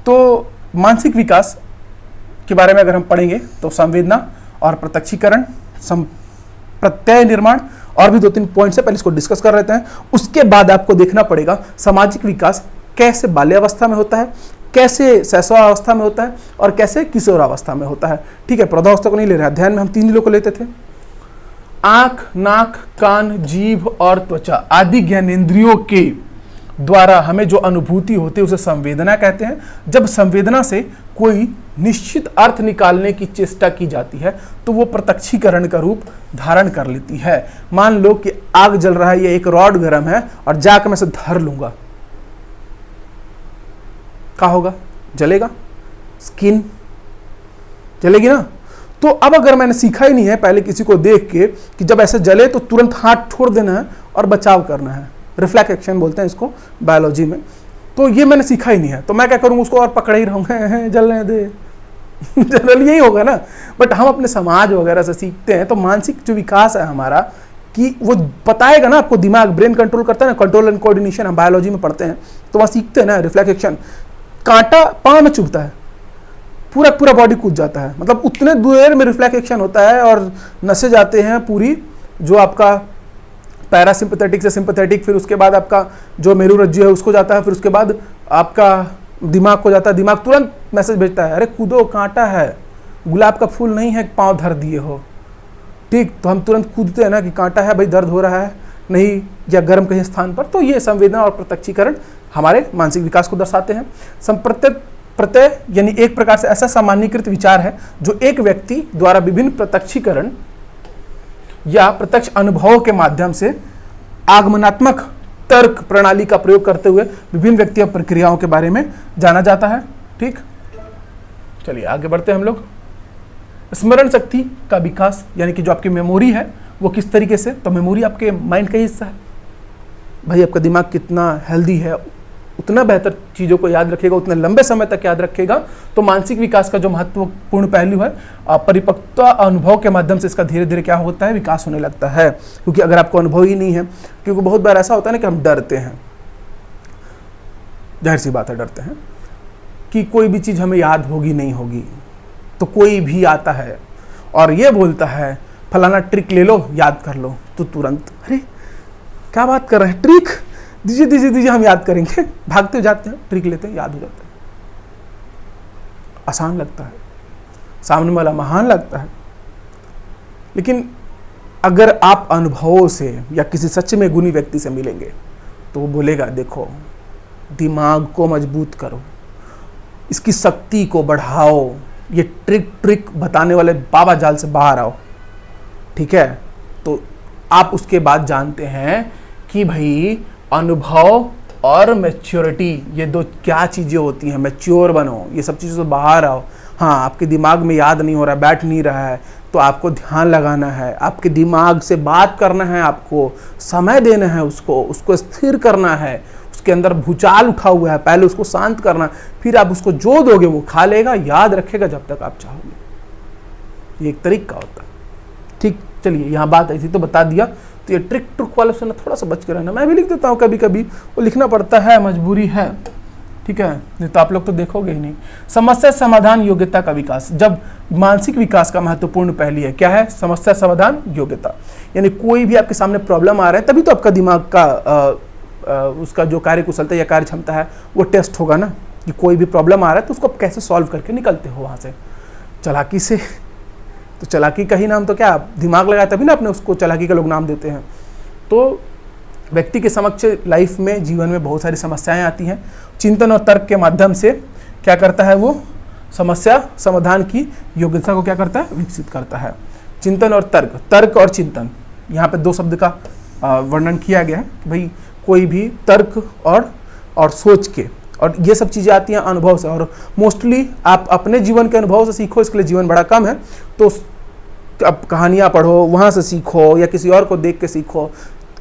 Speaker 1: तो मानसिक विकास के बारे में अगर हम पढ़ेंगे तो संवेदना और प्रत्यक्षीकरण, प्रत्यय निर्माण और भी 2-3 पॉइंट्स है, पहले इसको डिस्कस कर लेते हैं। उसके बाद आपको देखना पड़ेगा सामाजिक विकास कैसे बाल्यावस्था में होता है, कैसे शैशवावस्था में होता है और कैसे किशोरावस्था में होता है। ठीक है, प्रौढ़ावस्था को नहीं ले रहे, अध्ययन में हम 3 जिलों को लेते थे। आंख, नाक, कान, जीभ और त्वचा आदि ज्ञानेंद्रियों के द्वारा हमें जो अनुभूति होती है उसे संवेदना कहते हैं। जब संवेदना से कोई निश्चित अर्थ निकालने की चेष्टा की जाती है तो वो प्रत्यक्षीकरण का रूप धारण कर लेती है। मान लो कि आग जल रहा है, ये एक रॉड गर्म है और जाकर मैं इसे धर लूंगा, क्या होगा? जलेगा, स्किन जलेगी ना। तो अब अगर मैंने सीखा ही नहीं है पहले किसी को देख के कि जब ऐसे जले तो तुरंत हाथ छोड़ देना है और बचाव करना है, रिफ्लेक्स एक्शन बोलते हैं इसको बायोलॉजी में, तो ये मैंने सीखा ही नहीं है, तो मैं क्या करूँगा? उसको और पकड़ ही रहूँगा, जलने दे जनरल यही होगा ना। बट हम अपने समाज वगैरह से सीखते हैं। तो मानसिक जो विकास है हमारा कि वो बताएगा ना आपको, दिमाग ब्रेन कंट्रोल करता है ना, कंट्रोल एंड कोऑर्डिनेशन हम बायोलॉजी में पढ़ते हैं, तो वहाँ सीखते हैं ना रिफ्लेक्स एक्शन। कांटा पाँव में चुभता है, पूरा पूरा बॉडी कूद जाता है, मतलब उतने देर में रिफ्लेक्स एक्शन होता है और नसें जाते हैं पूरी, जो आपका पैरासिम्पथेटिक से सिंपथेटिक, फिर उसके बाद आपका जो मेरुरज्जु है उसको जाता है, फिर उसके बाद आपका दिमाग को जाता है। दिमाग तुरंत मैसेज भेजता है, अरे कूदो, कांटा है, गुलाब का फूल नहीं है पाँव धर दिए हो। ठीक, तो हम तुरंत कूदते हैं ना कि कांटा है भाई, दर्द हो रहा है नहीं, या गर्म कहीं स्थान पर। तो ये संवेदना और प्रत्यक्षीकरण हमारे मानसिक विकास को दर्शाते हैं। प्रत्यय यानी एक प्रकार से ऐसा सामान्यीकृत विचार है जो एक व्यक्ति द्वारा विभिन्न प्रत्यक्षीकरण या प्रत्यक्ष अनुभवों के माध्यम से आगमनात्मक तर्क प्रणाली का प्रयोग करते हुए विभिन्न व्यक्ति और प्रक्रियाओं के बारे में जाना जाता है। ठीक, चलिए आगे बढ़ते हैं हम लोग। स्मरण शक्ति का विकास यानी कि जो आपकी मेमोरी है वो किस तरीके से, तो मेमोरी आपके माइंड का ही हिस्सा है भाई। आपका दिमाग कितना हेल्दी है, उतना बेहतर चीज़ों को याद रखेगा, उतने लंबे समय तक याद रखेगा। तो मानसिक विकास का जो महत्वपूर्ण पहलू है, परिपक्वता अनुभव के माध्यम से इसका धीरे धीरे क्या होता है, विकास होने लगता है। क्योंकि अगर आपको अनुभव ही नहीं है, क्योंकि बहुत बार ऐसा होता है ना कि हम डरते हैं, जाहिर सी बात है डरते हैं कि कोई भी चीज़ हमें याद होगी नहीं होगी। तो कोई भी आता है और ये बोलता है फलाना ट्रिक ले लो, याद कर लो, तो तुरंत अरे क्या बात कर रहे हैं, ट्रिक दीजिए दीजिए दीजिए, हम याद करेंगे, भागते जाते हैं, ट्रिक लेते हैं, याद हो जाता है। आसान लगता है, सामने वाला महान लगता है। लेकिन अगर आप अनुभवों से या किसी सच में गुणी व्यक्ति से मिलेंगे तो वो बोलेगा, देखो दिमाग को मजबूत करो, इसकी शक्ति को बढ़ाओ, ये ट्रिक बताने वाले बाबा जाल से बाहर आओ। ठीक है, तो आप उसके बाद जानते हैं कि भाई अनुभव और मैच्योरिटी ये दो क्या चीज़ें होती हैं। मैच्योर बनो, ये सब चीज़ों से बाहर आओ। हाँ, आपके दिमाग में याद नहीं हो रहा, बैठ नहीं रहा है, तो आपको ध्यान लगाना है, आपके दिमाग से बात करना है, आपको समय देना है, उसको स्थिर करना है। उसके अंदर भूचाल उठा हुआ है, पहले उसको शांत करना, फिर आप उसको जो दोगे वो खा लेगा, याद रखेगा जब तक आप चाहोगे। ये एक तरीका होता है। ठीक, चलिए यहाँ बात ऐसी तो बता दिया। तो ये ट्रिक वालों से ना थोड़ा सा बच के रहना। मैं भी लिख देता हूँ कभी कभी, वो लिखना पड़ता है, मजबूरी है। ठीक है, नहीं तो आप लोग तो देखोगे ही नहीं। समस्या समाधान योग्यता का विकास, जब मानसिक विकास का महत्वपूर्ण पहलू है क्या है, समस्या समाधान योग्यता। यानी कोई भी आपके सामने प्रॉब्लम आ रहा है, तभी तो आपका दिमाग का उसका जो कार्य कुशलता या कार्य क्षमता है वो टेस्ट होगा ना, कि कोई भी प्रॉब्लम आ रहा है तो उसको आप कैसे सॉल्व करके निकलते हो वहाँ से, चालाकी से। तो चालाकी का ही नाम तो क्या, दिमाग लगाया तभी ना अपने उसको चालाकी का लोग नाम देते हैं। तो व्यक्ति के समक्ष लाइफ में, जीवन में बहुत सारी समस्याएं आती हैं। चिंतन और तर्क के माध्यम से क्या करता है वो, समस्या समाधान की योग्यता को क्या करता है, विकसित करता है। चिंतन और तर्क, तर्क और चिंतन, यहाँ पे दो शब्द का वर्णन किया गया है कि भाई कोई भी तर्क और सोच के और ये सब चीज़ें आती हैं अनुभव से, और मोस्टली आप अपने जीवन के अनुभव से सीखो, इसके लिए जीवन बड़ा कम है। तो अब कहानियाँ पढ़ो, वहाँ से सीखो, या किसी और को देख के सीखो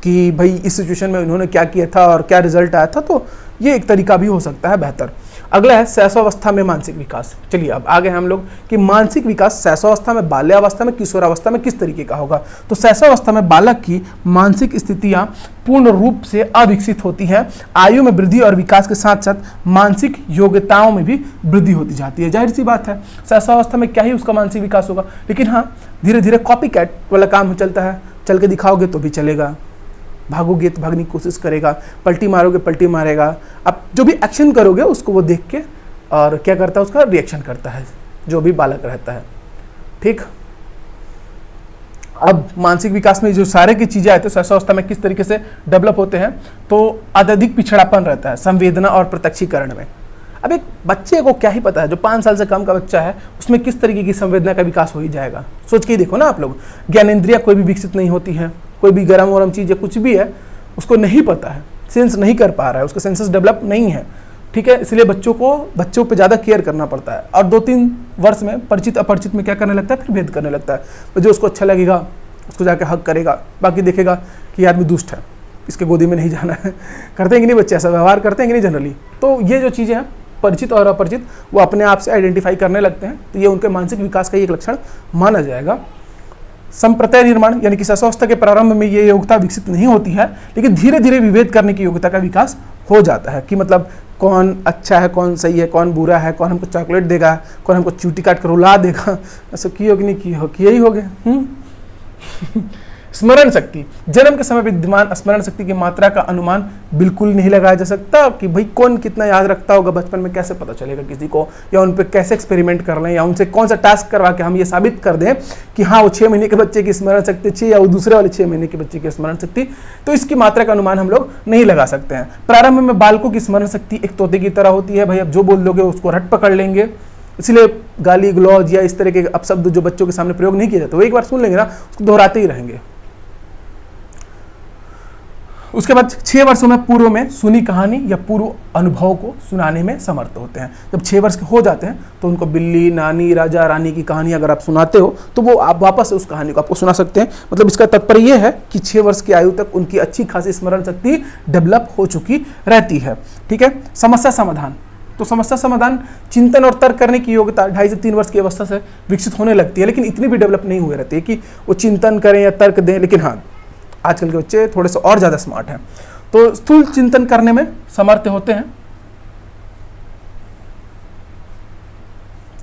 Speaker 1: कि भाई इस सिचुएशन में उन्होंने क्या किया था और क्या रिजल्ट आया था, तो ये एक तरीका भी हो सकता है बेहतर। अगला है शैशवावस्था में मानसिक विकास। चलिए अब आगे हम लोग कि मानसिक विकास शैशवावस्था में, बाल्यावस्था में, किशोरावस्था में किस तरीके का होगा। तो शैशवावस्था में बालक की मानसिक स्थितियां पूर्ण रूप से अविकसित होती हैं। आयु में वृद्धि और विकास के साथ साथ मानसिक योग्यताओं में भी वृद्धि होती जाती है। जाहिर सी बात है, शैशवावस्था में क्या ही उसका मानसिक विकास होगा, लेकिन हाँ धीरे धीरे कॉपी कैट वाला काम चलता है, चल के दिखाओगे तो भी चलेगा, भागोगे तो भागने की कोशिश करेगा, पलटी मारोगे पलटी मारेगा। अब जो भी एक्शन करोगे उसको वो देख के और क्या करता है, उसका रिएक्शन करता है जो भी बालक रहता है। ठीक, अब मानसिक विकास में जो सारे की चीजें आते हैं शैशवावस्था में किस तरीके से डेवलप होते हैं, तो अत्यधिक पिछड़ापन रहता है संवेदना और प्रत्यक्षीकरण में। अब एक बच्चे को क्या ही पता है, जो 5 साल से कम का बच्चा है उसमें किस तरीके की संवेदना का विकास हो ही जाएगा। सोच के ही देखो ना आप लोग, ज्ञानेंद्रिया कोई भी विकसित नहीं होती है, कोई भी गरम वरम चीज़ है कुछ भी है उसको नहीं पता है, सेंस नहीं कर पा रहा है, उसका सेंसेस डेवलप नहीं है। ठीक है, इसलिए बच्चों पे ज़्यादा केयर करना पड़ता है, और 2-3 वर्ष में परिचित अपरिचित में क्या करने लगता है, फिर भेद करने लगता है। तो जो उसको अच्छा लगेगा उसको जाके हक करेगा, बाकी देखेगा कि आदमी दुष्ट है, इसके गोदी में नहीं जाना है। करते हैं कि नहीं बच्चे, ऐसा व्यवहार करते हैं कि नहीं जनरली। तो ये जो चीज़ें हैं परिचित और अपरिचित वो अपने आप से आइडेंटिफाई करने लगते हैं, तो ये उनके मानसिक विकास का एक लक्षण माना जाएगा। संप्रत्यय निर्माण यानी कि शैशवावस्था के प्रारंभ में ये योग्यता विकसित नहीं होती है, लेकिन धीरे धीरे विभेद करने की योग्यता का विकास हो जाता है कि मतलब कौन अच्छा है, कौन सही है, कौन बुरा है, कौन हमको चॉकलेट देगा, कौन हमको चूटी काट कर रुला देगा। ऐसा किए हो कि नहीं किए हो, किए ही हो गए। स्मरण शक्ति, जन्म के समय विद्यमान स्मरण शक्ति की मात्रा का अनुमान बिल्कुल नहीं लगाया जा सकता कि भाई कौन कितना याद रखता होगा बचपन में, कैसे पता चलेगा किसी को, या उन पे कैसे एक्सपेरिमेंट कर लें, या उनसे कौन सा टास्क करवा के हम ये साबित कर दें कि हाँ वो 6 महीने के बच्चे की स्मरण शक्ति अच्छी या वो दूसरे वाले 6 महीने के बच्चे की स्मरण शक्ति। तो इसकी मात्रा का अनुमान हम लोग नहीं लगा सकते हैं। प्रारंभ में बालकों की स्मरण शक्ति एक तोते की तरह होती है, भाई अब जो बोल दोगे उसको रट पकड़ लेंगे, इसलिए गाली गलौज या इस तरह के अपशब्द जो बच्चों के सामने प्रयोग नहीं किया जाता वो एक बार सुन लेंगे ना उसको दोहराते ही रहेंगे। उसके बाद 6 वर्षों में पूर्व में सुनी कहानी या पूर्व अनुभव को सुनाने में समर्थ होते हैं। जब 6 वर्ष के हो जाते हैं तो उनको बिल्ली, नानी, राजा, रानी की कहानी अगर आप सुनाते हो तो वो आप वापस उस कहानी को आपको सुना सकते हैं। मतलब इसका तात्पर्य ये है कि 6 वर्ष की आयु तक उनकी अच्छी खासी स्मरण शक्ति डेवलप हो चुकी रहती है। ठीक है, समस्या समाधान, तो समस्या समाधान, चिंतन और तर्क करने की योग्यता 2.5 से 3 वर्ष की अवस्था से विकसित होने लगती है, लेकिन इतनी भी डेवलप नहीं हुए रहती है कि वो चिंतन करें या तर्क दें। लेकिन हाँ आजकल के बच्चे थोड़े से और ज़्यादा स्मार्ट हैं, तो स्थूल चिंतन करने में समर्थ होते हैं।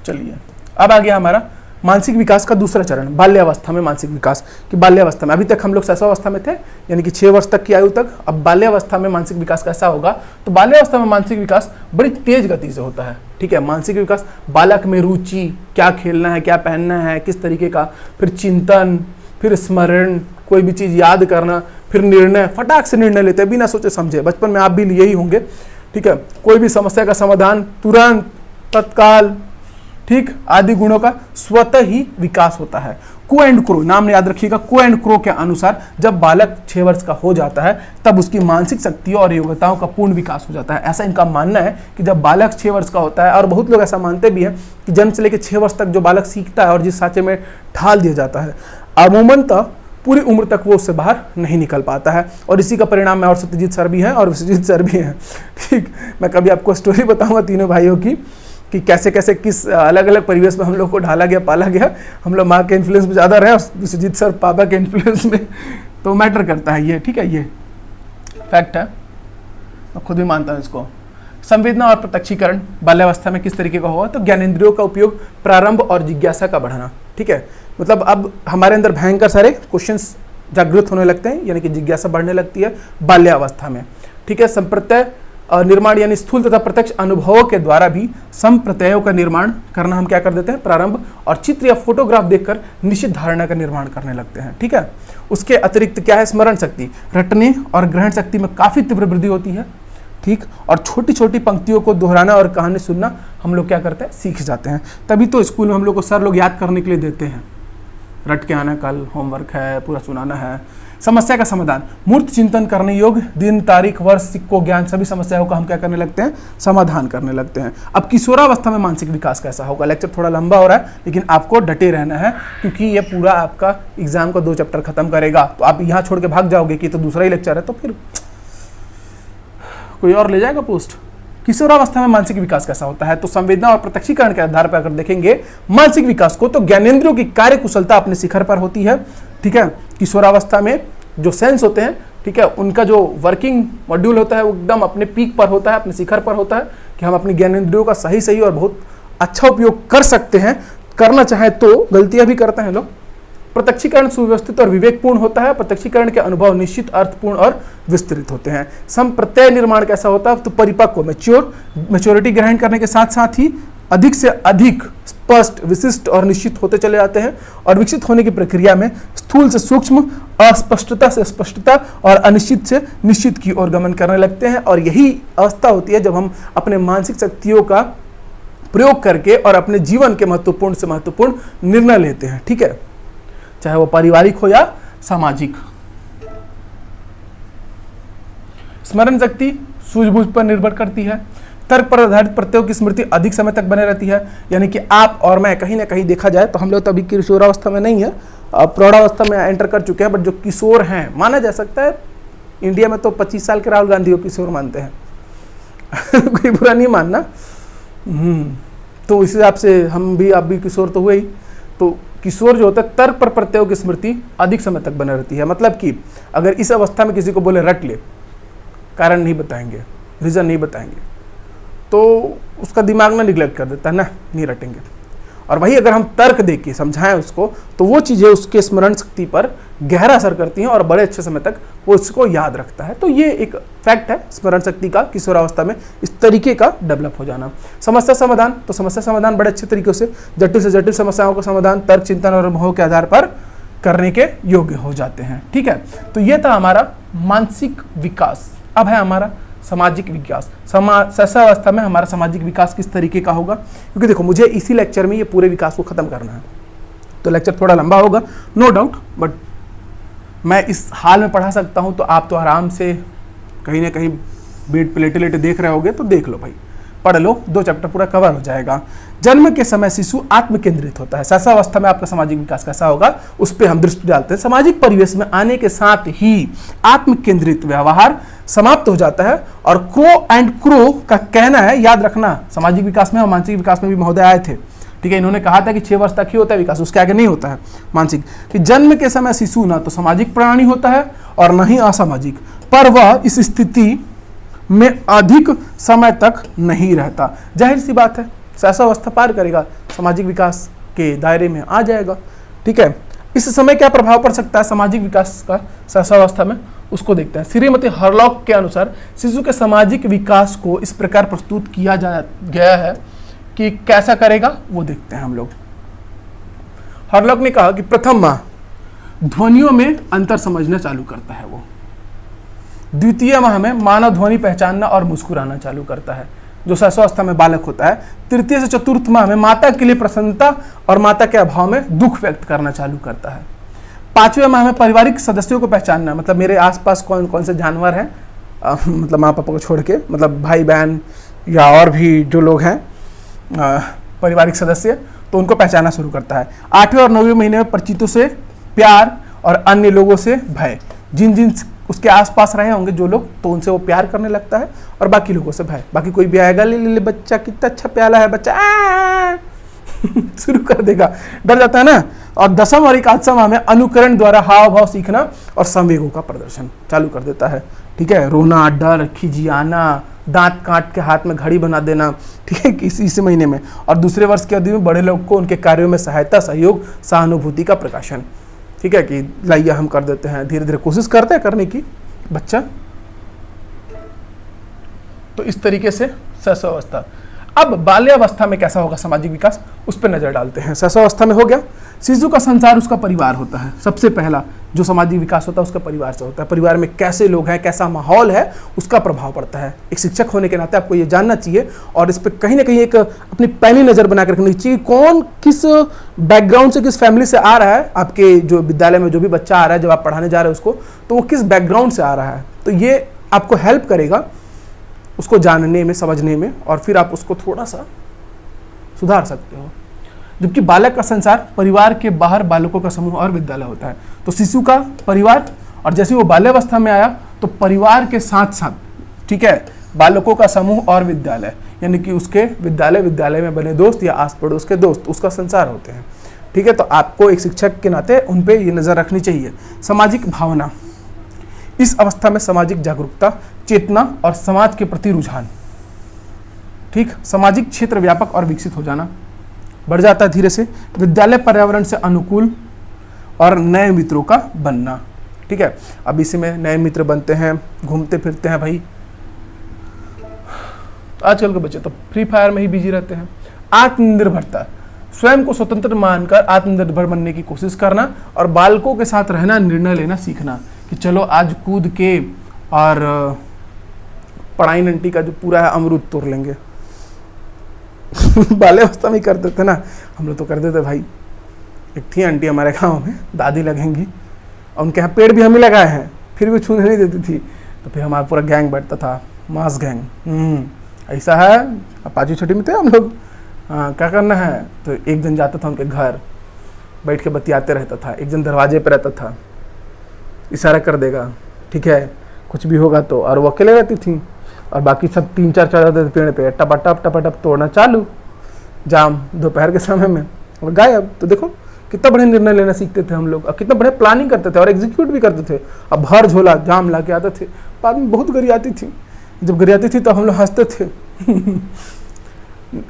Speaker 1: चलिए अब आ गया हमारा मानसिक विकास का दूसरा चरण, बाल्यावस्था में मानसिक विकास। कि बाल्यावस्था में अभी तक हम लोग शैशवावस्था में थे यानी कि 6 वर्ष तक की आयु तक, अब बाल्यावस्था में मानसिक विकास कैसा होगा। तो बाल्यावस्था में मानसिक विकास बड़ी तेज गति से होता है। ठीक है, मानसिक विकास, बालक में रुचि, क्या खेलना है, क्या पहनना है, किस तरीके का, फिर चिंतन, फिर स्मरण, कोई भी चीज़ याद करना, फिर निर्णय, फटाक से निर्णय लेते हैं बिना सोचे समझे। बचपन में आप भी लिए ही होंगे। ठीक है, कोई भी समस्या का समाधान तुरंत, तत्काल, ठीक, आदि गुणों का स्वतः ही विकास होता है। को एंड क्रो, नाम याद रखिएगा, को एंड क्रो के अनुसार जब बालक 6 वर्ष का हो जाता है तब उसकी मानसिक शक्तियों और योग्यताओं का पूर्ण विकास हो जाता है। ऐसा इनका मानना है कि जब बालक 6 वर्ष का होता है, और बहुत लोग ऐसा मानते भी हैं कि जन्म से लेकर 6 वर्ष तक जो बालक सीखता है और जिस सांचे में ढाल दिया जाता है, अमूमनतः पूरी उम्र तक वो उससे बाहर नहीं निकल पाता है। और इसी का परिणाम मैं और सत्यजीत सर भी हैं और विश्वजीत सर भी हैं। ठीक, मैं कभी आपको स्टोरी बताऊंगा तीनों भाइयों की कि कैसे कैसे किस अलग अलग परिवेश में हम लोग को ढाला गया, पाला गया। हम लोग माँ के इन्फ्लुएंस में ज़्यादा रहे और विश्वजीत सर पापा के इन्फ्लुएंस में, तो मैटर करता है ये। ठीक है, ये फैक्ट है, मैं खुद भी मानता हूँ इसको। संवेदना और प्रत्यक्षीकरण बाल्यावस्था में किस तरीके का होगा, तो ज्ञानेंद्रियों का उपयोग, प्रारंभ और जिज्ञासा का बढ़ना। ठीक है, मतलब अब हमारे अंदर भयंकर सारे क्वेश्चंस जागृत होने लगते हैं, यानी कि जिज्ञासा बढ़ने लगती है बाल्यावस्था में। ठीक है, संप्रत्यय निर्माण यानी स्थूल तथा प्रत्यक्ष अनुभवों के द्वारा भी संप्रत्ययों का निर्माण करना हम क्या कर देते हैं, प्रारंभ, और चित्र या फोटोग्राफ देखकर निश्चित धारणा का निर्माण करने लगते हैं। ठीक है, उसके अतिरिक्त क्या है, स्मरण शक्ति, रटने और ग्रहण शक्ति में काफ़ी तीव्र वृद्धि होती है। ठीक, और छोटी छोटी पंक्तियों को दोहराना और कहानी सुनना हम लोग क्या करते हैं, सीख जाते हैं। तभी तो स्कूल में हम लोग को सर लोग याद करने के लिए देते हैं। रट के आना, कल होमवर्क है, पूरा सुनाना है। समस्या का समाधान, मूर्त चिंतन करने योग्य दिन, तारीख, वर्ष, सिक्कों, ज्ञान, सभी समस्याओं का हम क्या करने लगते हैं, समाधान करने लगते हैं। अब किशोरावस्था में मानसिक विकास कैसा होगा। लेक्चर थोड़ा लंबा हो रहा है, लेकिन आपको डटे रहना है, क्योंकि ये पूरा आपका एग्जाम का 2 चैप्टर खत्म करेगा। तो आप यहाँ छोड़ के भाग जाओगे कि तो दूसरा ही लेक्चर है, तो फिर कोई और ले जाएगा पोस्ट। किशोरावस्था में मानसिक विकास कैसा होता है, तो संवेदना और प्रत्यक्षीकरण के आधार पर अगर देखेंगे मानसिक विकास को, तो ज्ञानेंद्रियों की कार्य कुशलता अपने शिखर पर होती है। ठीक है, किशोरावस्था में जो सेंस होते हैं, ठीक है, उनका जो वर्किंग मॉड्यूल होता है वो एकदम अपने पीक पर होता है, अपने शिखर पर होता है, कि हम अपनी ज्ञानेंद्रियों का सही सही और बहुत अच्छा उपयोग कर सकते हैं। करना चाहे तो गलतियां भी करते हैं लोग। प्रत्यक्षीकरण सुव्यवस्थित और विवेकपूर्ण होता है। प्रत्यक्षीकरण के अनुभव निश्चित, अर्थपूर्ण और विस्तृत होते हैं। संप्रत्यय निर्माण कैसा होता है, तो परिपक्व, मैच्योरिटी ग्रहण करने के साथ साथ ही अधिक से अधिक स्पष्ट, विशिष्ट और निश्चित होते चले जाते हैं। और विकसित होने की प्रक्रिया में स्थूल से सूक्ष्म, अस्पष्टता से स्पष्टता और अनिश्चित से निश्चित की ओर गमन करने लगते हैं। और यही अवस्था होती है जब हम अपने मानसिक शक्तियों का प्रयोग करके और अपने जीवन के महत्वपूर्ण से महत्वपूर्ण निर्णय लेते हैं। ठीक है, चाहे वो पारिवारिक हो या सामाजिक। स्मरण शक्ति सूझबूझ पर निर्भर करती है। तर्क पर आधारित प्रत्ययों की स्मृति अधिक समय तक बने रहती है। यानी कि आप और मैं कहीं ना कहीं देखा जाए तो हम लोग तो अभी किशोरावस्था में नहीं है, प्रौढ़ावस्था में एंटर कर चुके हैं, बट जो किशोर हैं, माना जा सकता है इंडिया में तो 25 साल के राहुल गांधी को किशोर मानते हैं कोई बुरा नहीं मानना। तो इस हिसाब से हम भी, आप भी किशोर तो हुए ही। तो किशोर जो होता है, तर्क पर प्रत्ययों की स्मृति अधिक समय तक बने रहती है। मतलब कि अगर इस अवस्था में किसी को बोले रट ले, कारण नहीं बताएंगे, रीजन नहीं बताएंगे, तो उसका दिमाग ना निगलेक्ट कर देता है, ना नहीं रटेंगे। और वही अगर हम तर्क दे के समझाएं उसको, तो वो चीज़ें उसके स्मरण शक्ति पर गहरा असर करती हैं और बड़े अच्छे समय तक वो उसको याद रखता है। तो ये एक फैक्ट है स्मरण शक्ति का, किशोरावस्था में इस तरीके का डेवलप हो जाना। समस्या समाधान, तो समस्या समाधान बड़े अच्छे तरीके से जटिल समस्याओं का समाधान तर्क, चिंतन और अनुभव के आधार पर करने के योग्य हो जाते हैं। ठीक है, तो ये था हमारा मानसिक विकास। अब है हमारा सामाजिक विकास। शैशवावस्था में हमारा सामाजिक विकास किस तरीके का होगा, क्योंकि देखो मुझे इसी लेक्चर में ये पूरे विकास को खत्म करना है, तो लेक्चर थोड़ा लंबा होगा नो डाउट, बट मैं इस हाल में पढ़ा सकता हूँ। तो आप तो आराम से कहीं ना कहीं बेड पे लेटे लेटे देख रहे होगे, तो देख लो भाई, पढ़ लो, 2 चैप्टर पूरा कवर हो जाएगा। जन्म के समय शिशु आत्म केंद्रित होता है। शैशवावस्था में आपका सामाजिक विकास कैसा होगा, उस पर हम दृष्टि डालते हैं। सामाजिक परिवेश में आने के साथ ही आत्म केंद्रित व्यवहार समाप्त हो जाता है। और क्रो एंड क्रो का कहना है, याद रखना, सामाजिक विकास में और मानसिक विकास में भी महोदय आए थे। ठीक है, इन्होंने कहा था कि 6 वर्ष तक ही होता है विकास, उसके आगे नहीं होता है मानसिक। कि जन्म के समय शिशु ना तो सामाजिक प्राणी होता है और न ही असामाजिक, पर वह इस स्थिति में अधिक समय तक नहीं रहता। जाहिर सी बात है, शैशवावस्था पार करेगा, सामाजिक विकास के दायरे में आ जाएगा। ठीक है, इस समय क्या प्रभाव पड़ सकता है सामाजिक विकास का शैशवावस्था में, उसको देखते हैं। श्रीमती हरलॉक के अनुसार शिशु के सामाजिक विकास को इस प्रकार प्रस्तुत किया गया है कि कैसा करेगा वो देखते हैं हम लोग। हरलॉक ने कहा कि प्रथम माह ध्वनियों में अंतर समझना चालू करता है वो। द्वितीय माह में मानव ध्वनि पहचानना और मुस्कुराना चालू करता है, जो शैशवावस्था में बालक होता है। तृतीय से चतुर्थ माह में माता के लिए प्रसन्नता और माता के अभाव में दुख व्यक्त करना चालू करता है। 5वें माह में पारिवारिक सदस्यों को पहचानना, मतलब मेरे आसपास कौन कौन से जानवर हैं, मतलब माँ पापा को छोड़ के, मतलब भाई बहन या और भी जो लोग हैं पारिवारिक सदस्य, तो उनको पहचानना शुरू करता है। 8वें और 9वें महीने में परिचितों से प्यार और अन्य लोगों से भय, जिन जिन उसके आसपास रहे होंगे जो लोग, तो उनसे वो प्यार करने लगता है और बाकी लोगों से भय। बाकी कोई भी आएगा, ले ले ले बच्चा कितना अच्छा प्याला है बच्चा शुरू कर देगा, डर जाता है ना। और 10वां और 11वां माह में अनुकरण द्वारा हाव भाव सीखना और संवेगों का प्रदर्शन चालू कर देता है। ठीक है, रोना, डर, खिजियाना, दांत काट के हाथ में घड़ी बना देना। ठीक है, इसी महीने में। और दूसरे वर्ष की अवधि में बड़े लोग को उनके कार्यों में सहायता, सहयोग, सहानुभूति का प्रकाशन। ठीक है, कि लाइए हम कर देते हैं, धीरे धीरे कोशिश करते हैं करने की बच्चा। तो इस तरीके से शैशवावस्था। अब बाल्यावस्था में कैसा होगा सामाजिक विकास, उस पर नजर डालते हैं। शैशवावस्था में हो गया, शिशु का संसार उसका परिवार होता है। सबसे पहला जो सामाजिक विकास होता है उसका परिवार से होता है। परिवार में कैसे लोग हैं, कैसा माहौल है, उसका प्रभाव पड़ता है। एक शिक्षक होने के नाते आपको ये जानना चाहिए और इस पर कहीं ना कहीं एक अपनी पैनी नज़र बना कर रखनी चाहिए, कौन किस बैकग्राउंड से, किस फैमिली से आ रहा है। आपके जो विद्यालय में जो भी बच्चा आ रहा है, जब आप पढ़ाने जा रहे हैं उसको, तो वो किस बैकग्राउंड से आ रहा है। तो ये आपको हेल्प करेगा उसको जानने में, समझने में, और फिर आप उसको थोड़ा सा सुधार सकते हो। जबकि बालक का संसार परिवार के बाहर बालकों का समूह और विद्यालय होता है। तो शिशु का परिवार, और जैसे वो बाल्यावस्था में आया तो परिवार के साथ साथ, ठीक है, बालकों का समूह और विद्यालय, यानी कि उसके विद्यालय में बने दोस्त या आस पड़ोस के दोस्त उसका संसार होते हैं। ठीक है, तो आपको एक शिक्षक के नाते उन पे ये नज़र रखनी चाहिए। सामाजिक भावना, इस अवस्था में सामाजिक जागरूकता, चेतना और समाज के प्रति रुझान, ठीक, सामाजिक क्षेत्र व्यापक और विकसित हो जाना, बढ़ जाता है धीरे से। विद्यालय पर्यावरण से अनुकूल और नए मित्रों का बनना। ठीक है, अब इसी में नए मित्र बनते हैं, घूमते फिरते हैं भाई। आजकल के बच्चे तो फ्री फायर में ही बिजी रहते हैं। आत्मनिर्भरता, स्वयं को स्वतंत्र मानकर आत्मनिर्भर बनने की कोशिश करना और बालकों के साथ रहना, निर्णय लेना सीखना कि चलो आज कूद के और पढ़ाई नंटी का जो पूरा है अमरूद तोड़ लेंगे। बाल्यावस्था में ही करते थे ना हम लोग, तो करते थे भाई। एक थी आंटी हमारे गांव में, दादी लगेंगी, और उनके यहाँ पेड़ भी हम ही लगाए हैं, फिर भी छूने नहीं देती थी। तो फिर हमारा पूरा गैंग बैठता था, मास गैंग। ऐसा है, अब 5वीं छठी में थे हम लोग, क्या करना है, तो एक जन जाता था उनके घर, बैठ के बतियाते रहता था। एक जन दरवाजे पर रहता था, इशारा कर देगा, ठीक है, कुछ भी होगा तो। और वो अकेले रहती थी और बाकी सब 3-4 चढ़ जाते थे पेड़ पे, टपाटप तोड़ना चालू, जाम दोपहर के समय में, और गायब। तो देखो कितना बड़े निर्णय लेना सीखते थे हम लोग, और कितना बड़े प्लानिंग करते थे और एग्जीक्यूट भी करते थे। अब भर झोला जाम ला के आते थे, बाद में बहुत गरी आती थी। जब गरी आती थी तो हम लोग हंसते थे।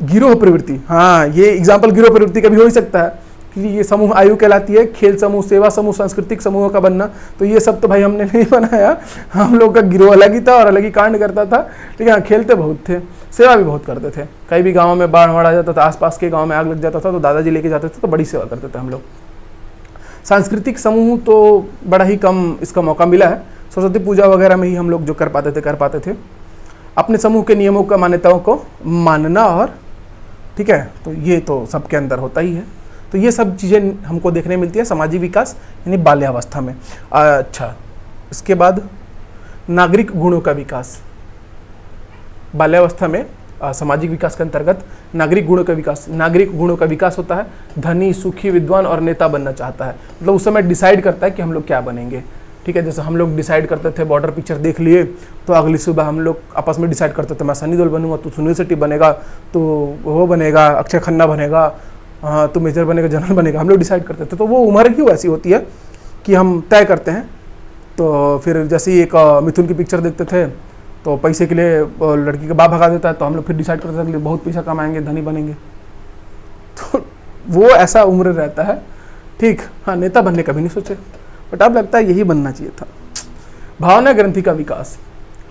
Speaker 1: गिरोह प्रवृत्ति, हाँ, ये एग्जाम्पल गिरोह प्रवृत्ति का भी हो ही सकता है कि ये समूह आयु कहलाती है, खेल समूह, सेवा समूह, सांस्कृतिक समूहों का बनना। तो ये सब तो भाई हमने नहीं बनाया, हम लोग का गिरोह अलग ही था और अलग ही कांड करता था। ठीक है, खेलते बहुत थे, सेवा भी बहुत करते थे। कई भी गाँव में बाढ़ आ जाता था, आसपास के गाँव में आग लग जाता था, तो दादाजी लेके जाते थे, तो बड़ी सेवा करते थे हम लोग। सांस्कृतिक समूह तो बड़ा ही कम इसका मौका मिला है, सरस्वती पूजा वगैरह में ही हम लोग जो कर पाते थे। अपने समूह के नियमों का, मान्यताओं को मानना, और ठीक है, तो ये तो सबके अंदर होता ही है। तो ये सब चीज़ें हमको देखने मिलती है सामाजिक विकास यानी बाल्यावस्था में। अच्छा, इसके बाद नागरिक गुणों का विकास। बाल्यावस्था में सामाजिक विकास के अंतर्गत नागरिक गुणों का विकास, नागरिक गुणों का विकास होता है। धनी, सुखी, विद्वान और नेता बनना चाहता है, मतलब उस समय डिसाइड करता है कि हम लोग क्या बनेंगे। ठीक है, जैसे हम लोग डिसाइड करते थे, बॉर्डर पिक्चर देख लिए तो अगली सुबह हम लोग आपस में डिसाइड करते थे, मैं सनी देओल बनूंगा, तू सुनील शेट्टी बनेगा, तो वो बनेगा, अक्षय खन्ना बनेगा, हाँ तो मेजर बनेगा, जनरल बनेगा। हम लोग डिसाइड करते थे। तो वो उम्र क्यों ऐसी होती है कि हम तय करते हैं। तो फिर जैसे ही एक मिथुन की पिक्चर देखते थे तो पैसे के लिए लड़की का बाप भगा देता है, तो हम लोग फिर डिसाइड करते थे कि बहुत पैसा कमाएंगे, धनी बनेंगे। तो वो ऐसा उम्र रहता है। ठीक, हाँ, नेता बनने का भी नहीं सोचे, बट अब लगता है यही बनना चाहिए था। भावना ग्रंथि का विकास,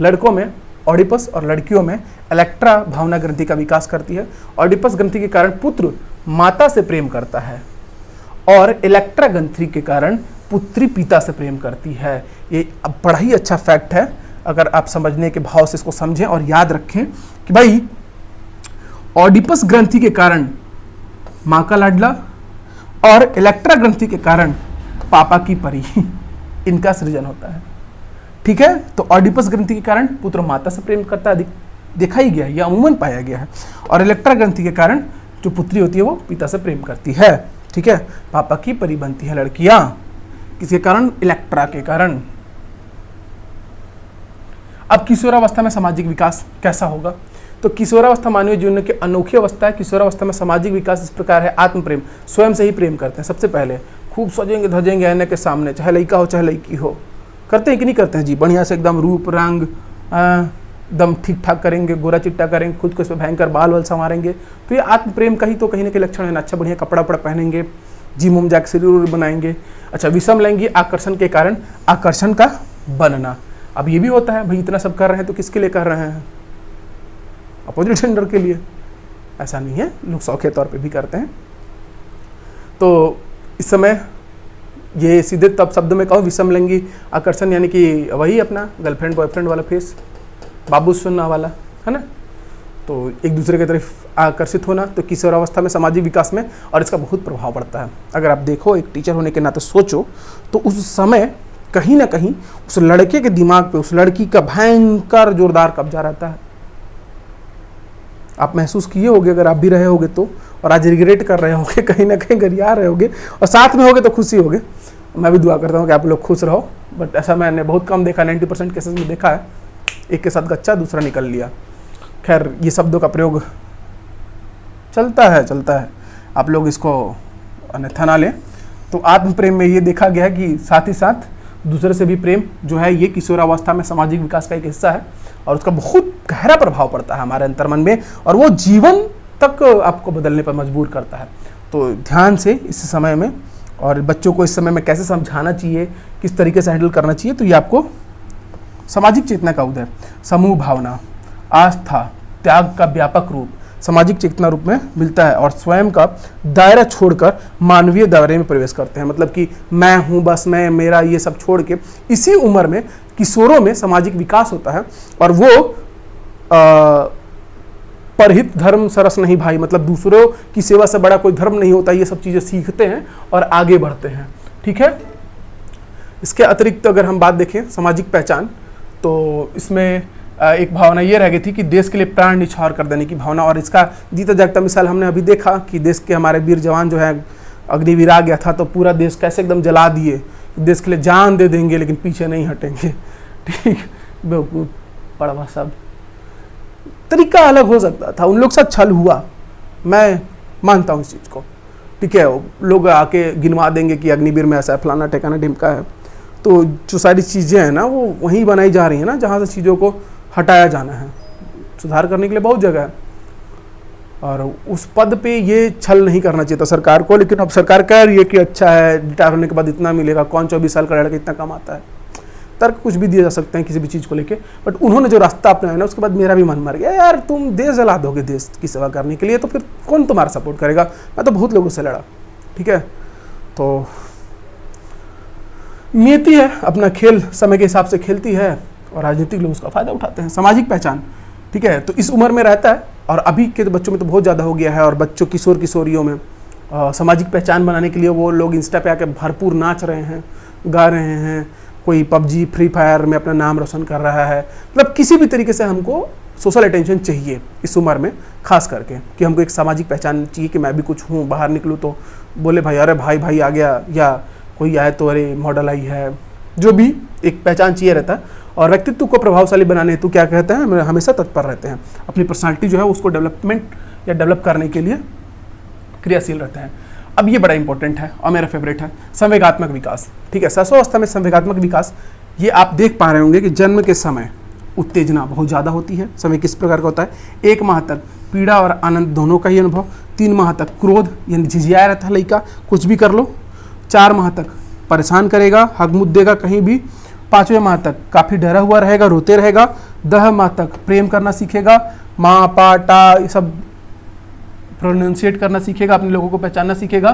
Speaker 1: लड़कों में ऑडिपस और लड़कियों में इलेक्ट्रा भावना ग्रंथि का विकास करती है। ऑडिपस ग्रंथि के कारण पुत्र माता से प्रेम करता है और इलेक्ट्रा ग्रंथि के कारण पुत्री पिता से प्रेम करती है। ये बड़ा ही अच्छा फैक्ट है, अगर आप समझने के भाव से इसको समझें और याद रखें कि भाई ऑडिपस ग्रंथि के कारण माँ का लाडला और इलेक्ट्रा ग्रंथि के कारण पापा की परी इनका सृजन होता है। ठीक है, तो ऑडिपस ग्रंथि के कारण पुत्र माता से प्रेम करता है, देखा ही गया है, यह अमूमन पाया गया है। और इलेक्ट्रा ग्रंथि के कारण जो पुत्री होती है वो पिता से प्रेम करती है। ठीक है, पापा की परी बनती है लड़कियां, किसके कारण? इलेक्ट्रा के कारण। अब किशोरावस्था में सामाजिक विकास कैसा होगा? तो किशोरावस्था मानवीय जीवन की अनोखी अवस्था है। किशोरावस्था में सामाजिक विकास इस प्रकार है। आत्म प्रेम, स्वयं से ही प्रेम करते हैं। सबसे पहले खूब सजेंगे धजेंगे आईने के सामने, चाहे लड़का हो चाहे लड़की हो। करते हैं कि नहीं करते हैं जी? बढ़िया से एकदम रूप रंग एकदम ठीक ठाक करेंगे, गोरा चिट्टा करेंगे, खुद को इसमें भयंकर बाल वाल संवारेंगे। तो ये आत्म प्रेम का ही तो कहीं ना कहीं लक्षण है ना। अच्छा बढ़िया कपड़ा वपड़ा पहनेंगे, जिम उम जाके शरीर बनाएंगे। अच्छा, विषम लैंगिक आकर्षण के कारण आकर्षण का बनना। अब ये भी होता है भाई, इतना सब कर रहे हैं तो किसके लिए कर रहे हैं? अपोजिट जेंडर के लिए। ऐसा नहीं है, लोग शौक के तौर पे भी करते हैं। तो इस समय ये सीधे तब शब्द में कहो विषमलिंगी आकर्षण, यानी कि वही अपना गर्लफ्रेंड बॉयफ्रेंड वाला फेस, बाबू सुनना वाला, है ना। तो एक दूसरे की तरफ आकर्षित होना, तो किशोरावस्था में सामाजिक विकास में और इसका बहुत प्रभाव पड़ता है। अगर आप देखो, एक टीचर होने के नाते सोचो, तो उस समय कहीं ना कहीं उस लड़के के दिमाग पे उस लड़की का भयंकर जोरदार कब्जा रहता है। आप महसूस किए होगे, अगर आप भी रहे होगे तो, और आज रिग्रेट कर रहे होगे, कहीं ना कहीं गरिया रहे होगे, और साथ में होगे तो खुशी होगे। मैं भी दुआ करता हूँ कि आप लोग खुश रहो, बट ऐसा मैंने बहुत कम देखा, 90% केसेस में देखा है, एक के साथ गच्चा दूसरा निकल लिया। खैर, ये शब्दों का प्रयोग चलता है, आप लोग इसको अन्यथा ना लें। तो आत्म प्रेम में ये देखा गया है कि साथ ही साथ दूसरे से भी प्रेम जो है, ये किशोरावस्था में सामाजिक विकास का एक हिस्सा है, और उसका बहुत गहरा प्रभाव पड़ता है हमारे अंतर्मन में, और वो जीवन तक आपको बदलने पर मजबूर करता है। तो ध्यान से इस समय में, और बच्चों को इस समय में कैसे समझाना चाहिए, किस तरीके से हैंडल करना चाहिए, तो ये आपको सामाजिक चेतना का उदय, समूह भावना, आस्था, त्याग का व्यापक रूप सामाजिक चेतना रूप में मिलता है, और स्वयं का दायरा छोड़कर मानवीय दायरे में प्रवेश करते हैं। मतलब कि मैं हूँ, बस मैं, मेरा, ये सब छोड़ के इसी उम्र में किशोरों में सामाजिक विकास होता है, और वो परहित धर्म सरस नहीं भाई, मतलब दूसरों की सेवा से बड़ा कोई धर्म नहीं होता, ये सब चीज़ें सीखते हैं और आगे बढ़ते हैं। ठीक है। इसके अतिरिक्त अगर हम बात देखें सामाजिक पहचान, तो इसमें एक भावना ये रह गई थी कि देश के लिए प्राण निछावर कर देने की भावना, और इसका जीता जागता मिसाल हमने अभी देखा कि देश के हमारे वीर जवान जो है, अग्निवीर आ गया था तो पूरा देश कैसे एकदम जला दिए, देश के लिए जान दे देंगे लेकिन पीछे नहीं हटेंगे। ठीक, बेवकूफ पड़वा सब, तरीका अलग हो सकता था, उन लोग से छल हुआ, मैं मानता हूँ इस चीज़ को। ठीक है, लोग आके गिनवा देंगे कि अग्निवीर में ऐसा है, फलाना ठिकाना ढिमका है, तो जो सारी चीज़ें हैं ना, वो वहीं बनाई जा रही हैं ना जहाँ से चीज़ों को हटाया जाना है। सुधार करने के लिए बहुत जगह है, और उस पद पे ये छल नहीं करना चाहिए था सरकार को, लेकिन अब सरकार कह रही है कि अच्छा है, रिटायर होने के बाद इतना मिलेगा, कौन 24 साल का लड़का इतना कमाता है। तर्क कुछ भी दिए जा सकते हैं किसी भी चीज़ को लेके, बट उन्होंने जो रास्ता अपनाया ना, उसके बाद मेरा भी मन मर गया, यार तुम देश जला दोगे देश की सेवा करने के लिए, तो फिर कौन तुम्हारा सपोर्ट करेगा। मैं तो बहुत लोगों से लड़ा। ठीक है, तो नियति है, अपना खेल समय के हिसाब से खेलती है, और राजनीतिक लोग उसका फायदा उठाते हैं। सामाजिक पहचान, ठीक है, तो इस उम्र में रहता है, और अभी के बच्चों में तो बहुत ज़्यादा हो गया है, और बच्चों किशोर किशोरियों में सामाजिक पहचान बनाने के लिए वो लोग इंस्टा पे आके भरपूर नाच रहे हैं, गा रहे हैं, कोई पबजी फ्री फायर में अपना नाम रोशन कर रहा है। मतलब किसी भी तरीके से हमको सोशल अटेंशन चाहिए इस उम्र में, खास करके कि हमको एक सामाजिक पहचान चाहिए कि मैं भी कुछ हूँ, बाहर निकलूँ तो बोले भाई, अरे भाई भाई आ गया, या कोई आए तो अरे मॉडल आई है, जो भी एक पहचान चाहिए रहता है। और व्यक्तित्व को प्रभावशाली बनाने हेतु क्या कहते हैं, हमेशा तत्पर रहते हैं, अपनी पर्सनालिटी जो है उसको डेवलपमेंट या डेवलप करने के लिए क्रियाशील रहते हैं। अब ये बड़ा इंपॉर्टेंट है और मेरा फेवरेट है, संवेगात्मक विकास। ठीक है, शिशुअवस्था में संवेगात्मक विकास, ये आप देख पा रहे होंगे कि जन्म के समय उत्तेजना बहुत ज़्यादा होती है। समय किस प्रकार का होता है, 1 माह तक पीड़ा और आनंद दोनों का ही अनुभव, 3 माह तक क्रोध यानी झिझियाया रहता है लड़का, कुछ भी कर लो, 4 माह तक परेशान करेगा, हक मुद्द देगा कहीं भी, 5वें माह तक काफ़ी डरा हुआ रहेगा, रोते रहेगा, 10 माह तक प्रेम करना सीखेगा, माँ पा टा ये सब प्रोनाउंसिएट करना सीखेगा, अपने लोगों को पहचानना सीखेगा।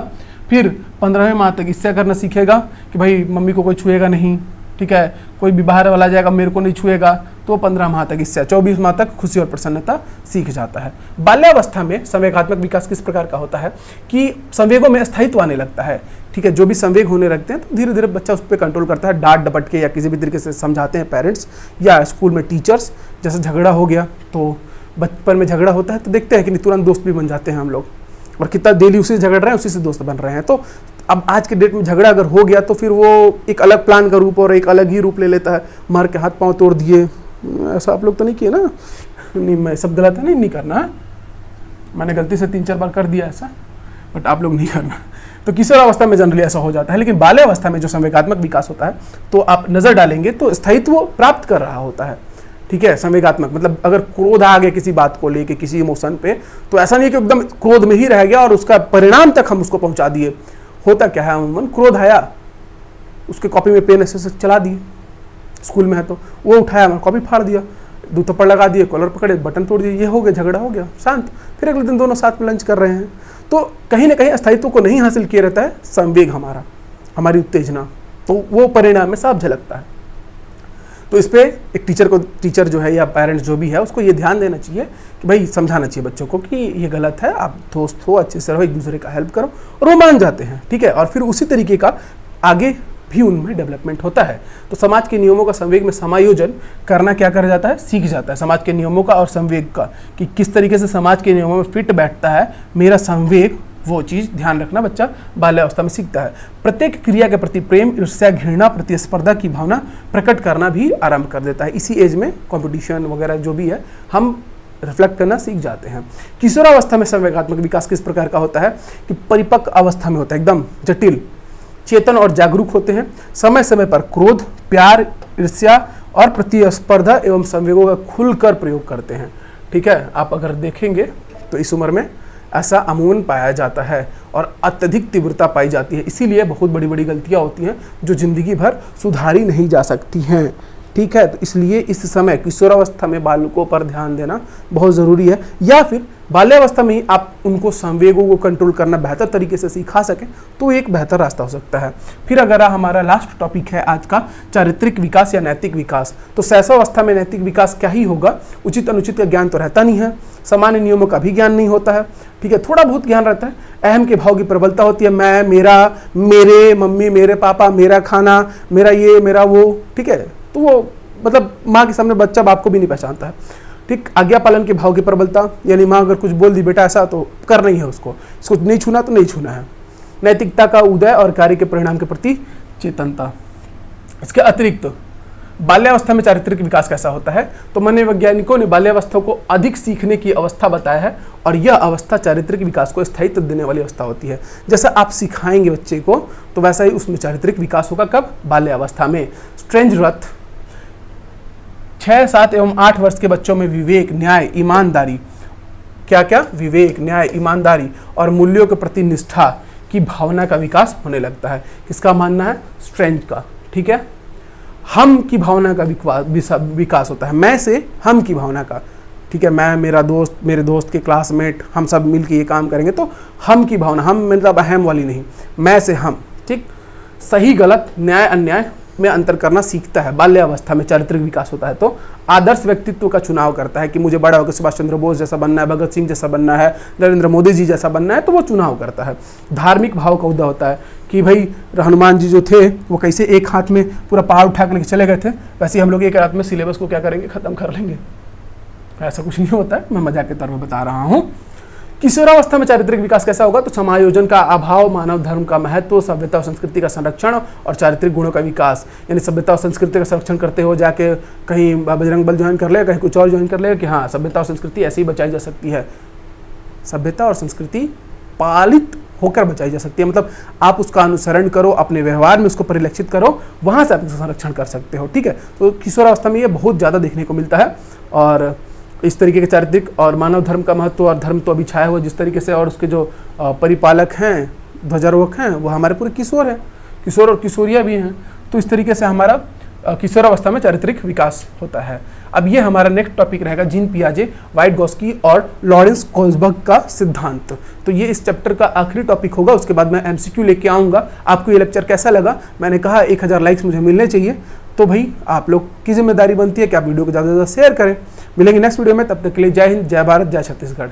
Speaker 1: फिर 15वें माह तक इससे करना सीखेगा कि भाई मम्मी को कोई छुएगा नहीं, ठीक है, कोई भी बाहर वाला जाएगा मेरे को नहीं छुएगा, तो 15 माह तक इससे 24 माह तक खुशी और प्रसन्नता सीख जाता है। बाल्यावस्था में संवेगात्मक विकास किस प्रकार का होता है कि संवेगों में स्थायित्व आने लगता है। ठीक है, जो भी संवेग होने लगते हैं तो धीरे धीरे बच्चा उस पर कंट्रोल करता है, डांट डपट के या किसी भी तरीके से समझाते हैं पेरेंट्स या स्कूल में टीचर्स। जैसे झगड़ा हो गया तो बचपन में झगड़ा होता है तो देखते हैं कि तुरंत दोस्त भी बन जाते हैं हम लोग, और कितना डेली उसी से झगड़ रहे हैं, उसी से दोस्त बन रहे हैं। तो अब आज के डेट में झगड़ा अगर हो गया तो फिर वो एक अलग प्लान का रूप और एक अलग ही रूप ले लेता है, मार के हाथ पांव तोड़ दिए। ऐसा आप लोग तो नहीं किए ना? नहीं, मैं सब गलत है, नहीं करना है, मैंने गलती से 3-4 बार कर दिया ऐसा, बट आप लोग नहीं करना। तो किशोरावस्था में जनरली ऐसा हो जाता है, लेकिन बाल्यावस्था में जो संवेगात्मक विकास होता है तो आप नज़र डालेंगे तो स्थायित्व प्राप्त कर रहा होता है। ठीक है, संवेगात्मक मतलब अगर क्रोध आ गया किसी बात को लेके, किसी इमोशन पे, तो ऐसा नहीं कि एकदम क्रोध में ही रह गया और उसका परिणाम तक हम उसको पहुंचा दिए। होता क्या है, अमूमन क्रोध आया, उसके कॉपी में पेन ऐसे चला दिए, स्कूल में है तो वो उठाया, मैंने कॉपी फाड़ दिया, 2 थप्पड़ लगा दिए, कॉलर पकड़े, बटन तोड़ दिए, ये हो गया, झगड़ा हो गया, शांत। फिर अगले दिन दोनों साथ में लंच कर रहे हैं। तो कहीं ना कहीं स्थायित्व को नहीं हासिल किया रहता है संवेग हमारा, हमारी उत्तेजना, तो वो परिणाम में साफ झलकता है। तो इस पे एक टीचर जो है या पेरेंट्स जो भी है उसको ये ध्यान देना चाहिए कि भाई समझाना चाहिए बच्चों को कि ये गलत है, आप दोस्त हो, अच्छे से रहो, एक दूसरे का हेल्प करो, और वो मान जाते हैं, ठीक है। और फिर उसी तरीके का आगे भी उनमें डेवलपमेंट होता है। तो समाज के नियमों का संवेग में समायोजन करना क्या कर जाता है, सीख जाता है, समाज के नियमों का और संवेग का, कि किस तरीके से समाज के नियमों में फिट बैठता है मेरा संवेग, वो चीज़ ध्यान रखना बच्चा बाल्यावस्था में सीखता है। प्रत्येक क्रिया के प्रति प्रेम, ईर्ष्या, घृणा, प्रतिस्पर्धा की भावना प्रकट करना भी आरंभ कर देता है। इसी एज में कंपटीशन वगैरह जो भी है हम रिफ्लेक्ट करना सीख जाते हैं। किशोरावस्था में संवेगात्मक विकास किस प्रकार का होता है कि परिपक्व अवस्था में होता है, एकदम जटिल, चेतन और जागरूक होते हैं, समय समय पर क्रोध, प्यार, ईर्ष्या और प्रतिस्पर्धा एवं संवेगों का खुलकर प्रयोग करते हैं, ठीक है। आप अगर देखेंगे तो इस उम्र में ऐसा अमूमन पाया जाता है और अत्यधिक तीव्रता पाई जाती है, इसीलिए बहुत बड़ी बड़ी गलतियां होती हैं जो जिंदगी भर सुधारी नहीं जा सकती हैं, ठीक है। तो इसलिए इस समय किशोरावस्था में बालकों पर ध्यान देना बहुत ज़रूरी है, या फिर बाल्यावस्था में ही आप उनको संवेगों को कंट्रोल करना बेहतर तरीके से सिखा सकें तो एक बेहतर रास्ता हो सकता है। फिर अगर हमारा लास्ट टॉपिक है आज का चारित्रिक विकास या नैतिक विकास, तो शैशवावस्था में नैतिक विकास क्या ही होगा, उचित अनुचित का ज्ञान तो रहता नहीं है, सामान्य नियमों का भी ज्ञान नहीं होता है, ठीक है, थोड़ा बहुत ज्ञान रहता है, अहम के भाव की प्रबलता होती है, मैं, मेरा, मेरे, मम्मी, मेरे पापा, मेरा खाना, मेरा ये, मेरा वो, ठीक है। तो वो मतलब माँ के सामने बच्चा बाप को भी नहीं पहचानता है, ठीक। आज्ञा पालन के भाव की प्रबलता, यानी माँ अगर कुछ बोल दी बेटा ऐसा, तो करना ही है उसको, इसको नहीं छूना तो नहीं छूना है। नैतिकता का उदय और कार्य के परिणाम के प्रति चेतनता। इसके अतिरिक्त बाल्यावस्था में चारित्रिक विकास कैसा होता है, तो मनोवैज्ञानिकों ने बाल्यावस्था को अधिक सीखने की अवस्था बताया है और यह अवस्था चारित्रिक विकास को स्थायित्व देने वाली अवस्था होती है। जैसा आप सिखाएंगे बच्चे को तो वैसा ही उसमें चारित्रिक विकास होगा। कब? बाल्यावस्था में। स्ट्रेंज रथ 6, 7 एवं 8 वर्ष के बच्चों में विवेक, न्याय, ईमानदारी, क्या क्या, विवेक, न्याय, ईमानदारी और मूल्यों के प्रति निष्ठा की भावना का विकास होने लगता है। किसका मानना है? स्ट्रेंज का, ठीक है। हम की भावना का विकास होता है, मैं से हम की भावना का, ठीक है। मैं, मेरा दोस्त, मेरे दोस्त के क्लासमेट, हम सब मिलकर ये काम करेंगे, तो हम की भावना, हम मतलब अहम वाली नहीं, मैं से हम, ठीक। सही गलत, न्याय अन्याय में अंतर करना सीखता है। बाल्यावस्था में चारित्रिक विकास होता है तो आदर्श व्यक्तित्व का चुनाव करता है कि मुझे बड़ा होकर सुभाष चंद्र बोस जैसा बनना है, भगत सिंह जैसा बनना है, नरेंद्र मोदी जी जैसा बनना है, तो वो चुनाव करता है। धार्मिक भाव का उदय होता है कि भाई हनुमान जी जो थे वो कैसे एक हाथ में पूरा पहाड़ उठा कर लेके चले गए थे, वैसे हम लोग एक रात में सिलेबस को क्या करेंगे, खत्म कर लेंगे। ऐसा कुछ नहीं होता है, मैं मजाक के तौर पर बता रहा हूँ। किशोरावस्था में चारित्रिक विकास कैसा होगा, तो समायोजन का अभाव, मानव धर्म का महत्व, सभ्यता और संस्कृति का संरक्षण और चारित्रिक गुणों का विकास। यानी सभ्यता और संस्कृति का संरक्षण करते हो जाके कहीं बजरंग बल ज्वाइन कर ले, कहीं कुछ और ज्वाइन कर ले कि हाँ सभ्यता और संस्कृति ऐसे ही बचाई जा सकती है। सभ्यता और संस्कृति पालित होकर बचाई जा सकती है, मतलब आप उसका अनुसरण करो, अपने व्यवहार में उसको परिलक्षित करो, वहाँ से आप उसका संरक्षण कर सकते हो, ठीक है। तो किशोरावस्था में ये बहुत ज़्यादा देखने को मिलता है। और इस तरीके के चारित्रिक और मानव धर्म का महत्व और धर्म तो अभी छाया हुआ जिस तरीके से, और उसके जो परिपालक हैं, ध्वजारोहक हैं, वो हमारे पूरे किशोर हैं, किशोर और किशोरियाँ भी हैं। तो इस तरीके से हमारा किशोरावस्था में चारित्रिक विकास होता है। अब ये हमारा नेक्स्ट टॉपिक रहेगा जीन पियाजे, वाइटगॉस्की और लॉरेंस कोल्सबर्ग का सिद्धांत। तो ये इस चैप्टर का आखिरी टॉपिक होगा, उसके बाद मैं एमसीक्यू लेके आऊँगा। आपको ये लेक्चर कैसा लगा? मैंने कहा 1000 लाइक्स मुझे मिलने चाहिए, तो भाई आप लोग की जिम्मेदारी बनती है कि आप वीडियो को ज़्यादा से ज़्यादा शेयर करें। मिलेंगे नेक्स्ट वीडियो में, तब तक के लिए जय हिंद, जय भारत, जय छत्तीसगढ़।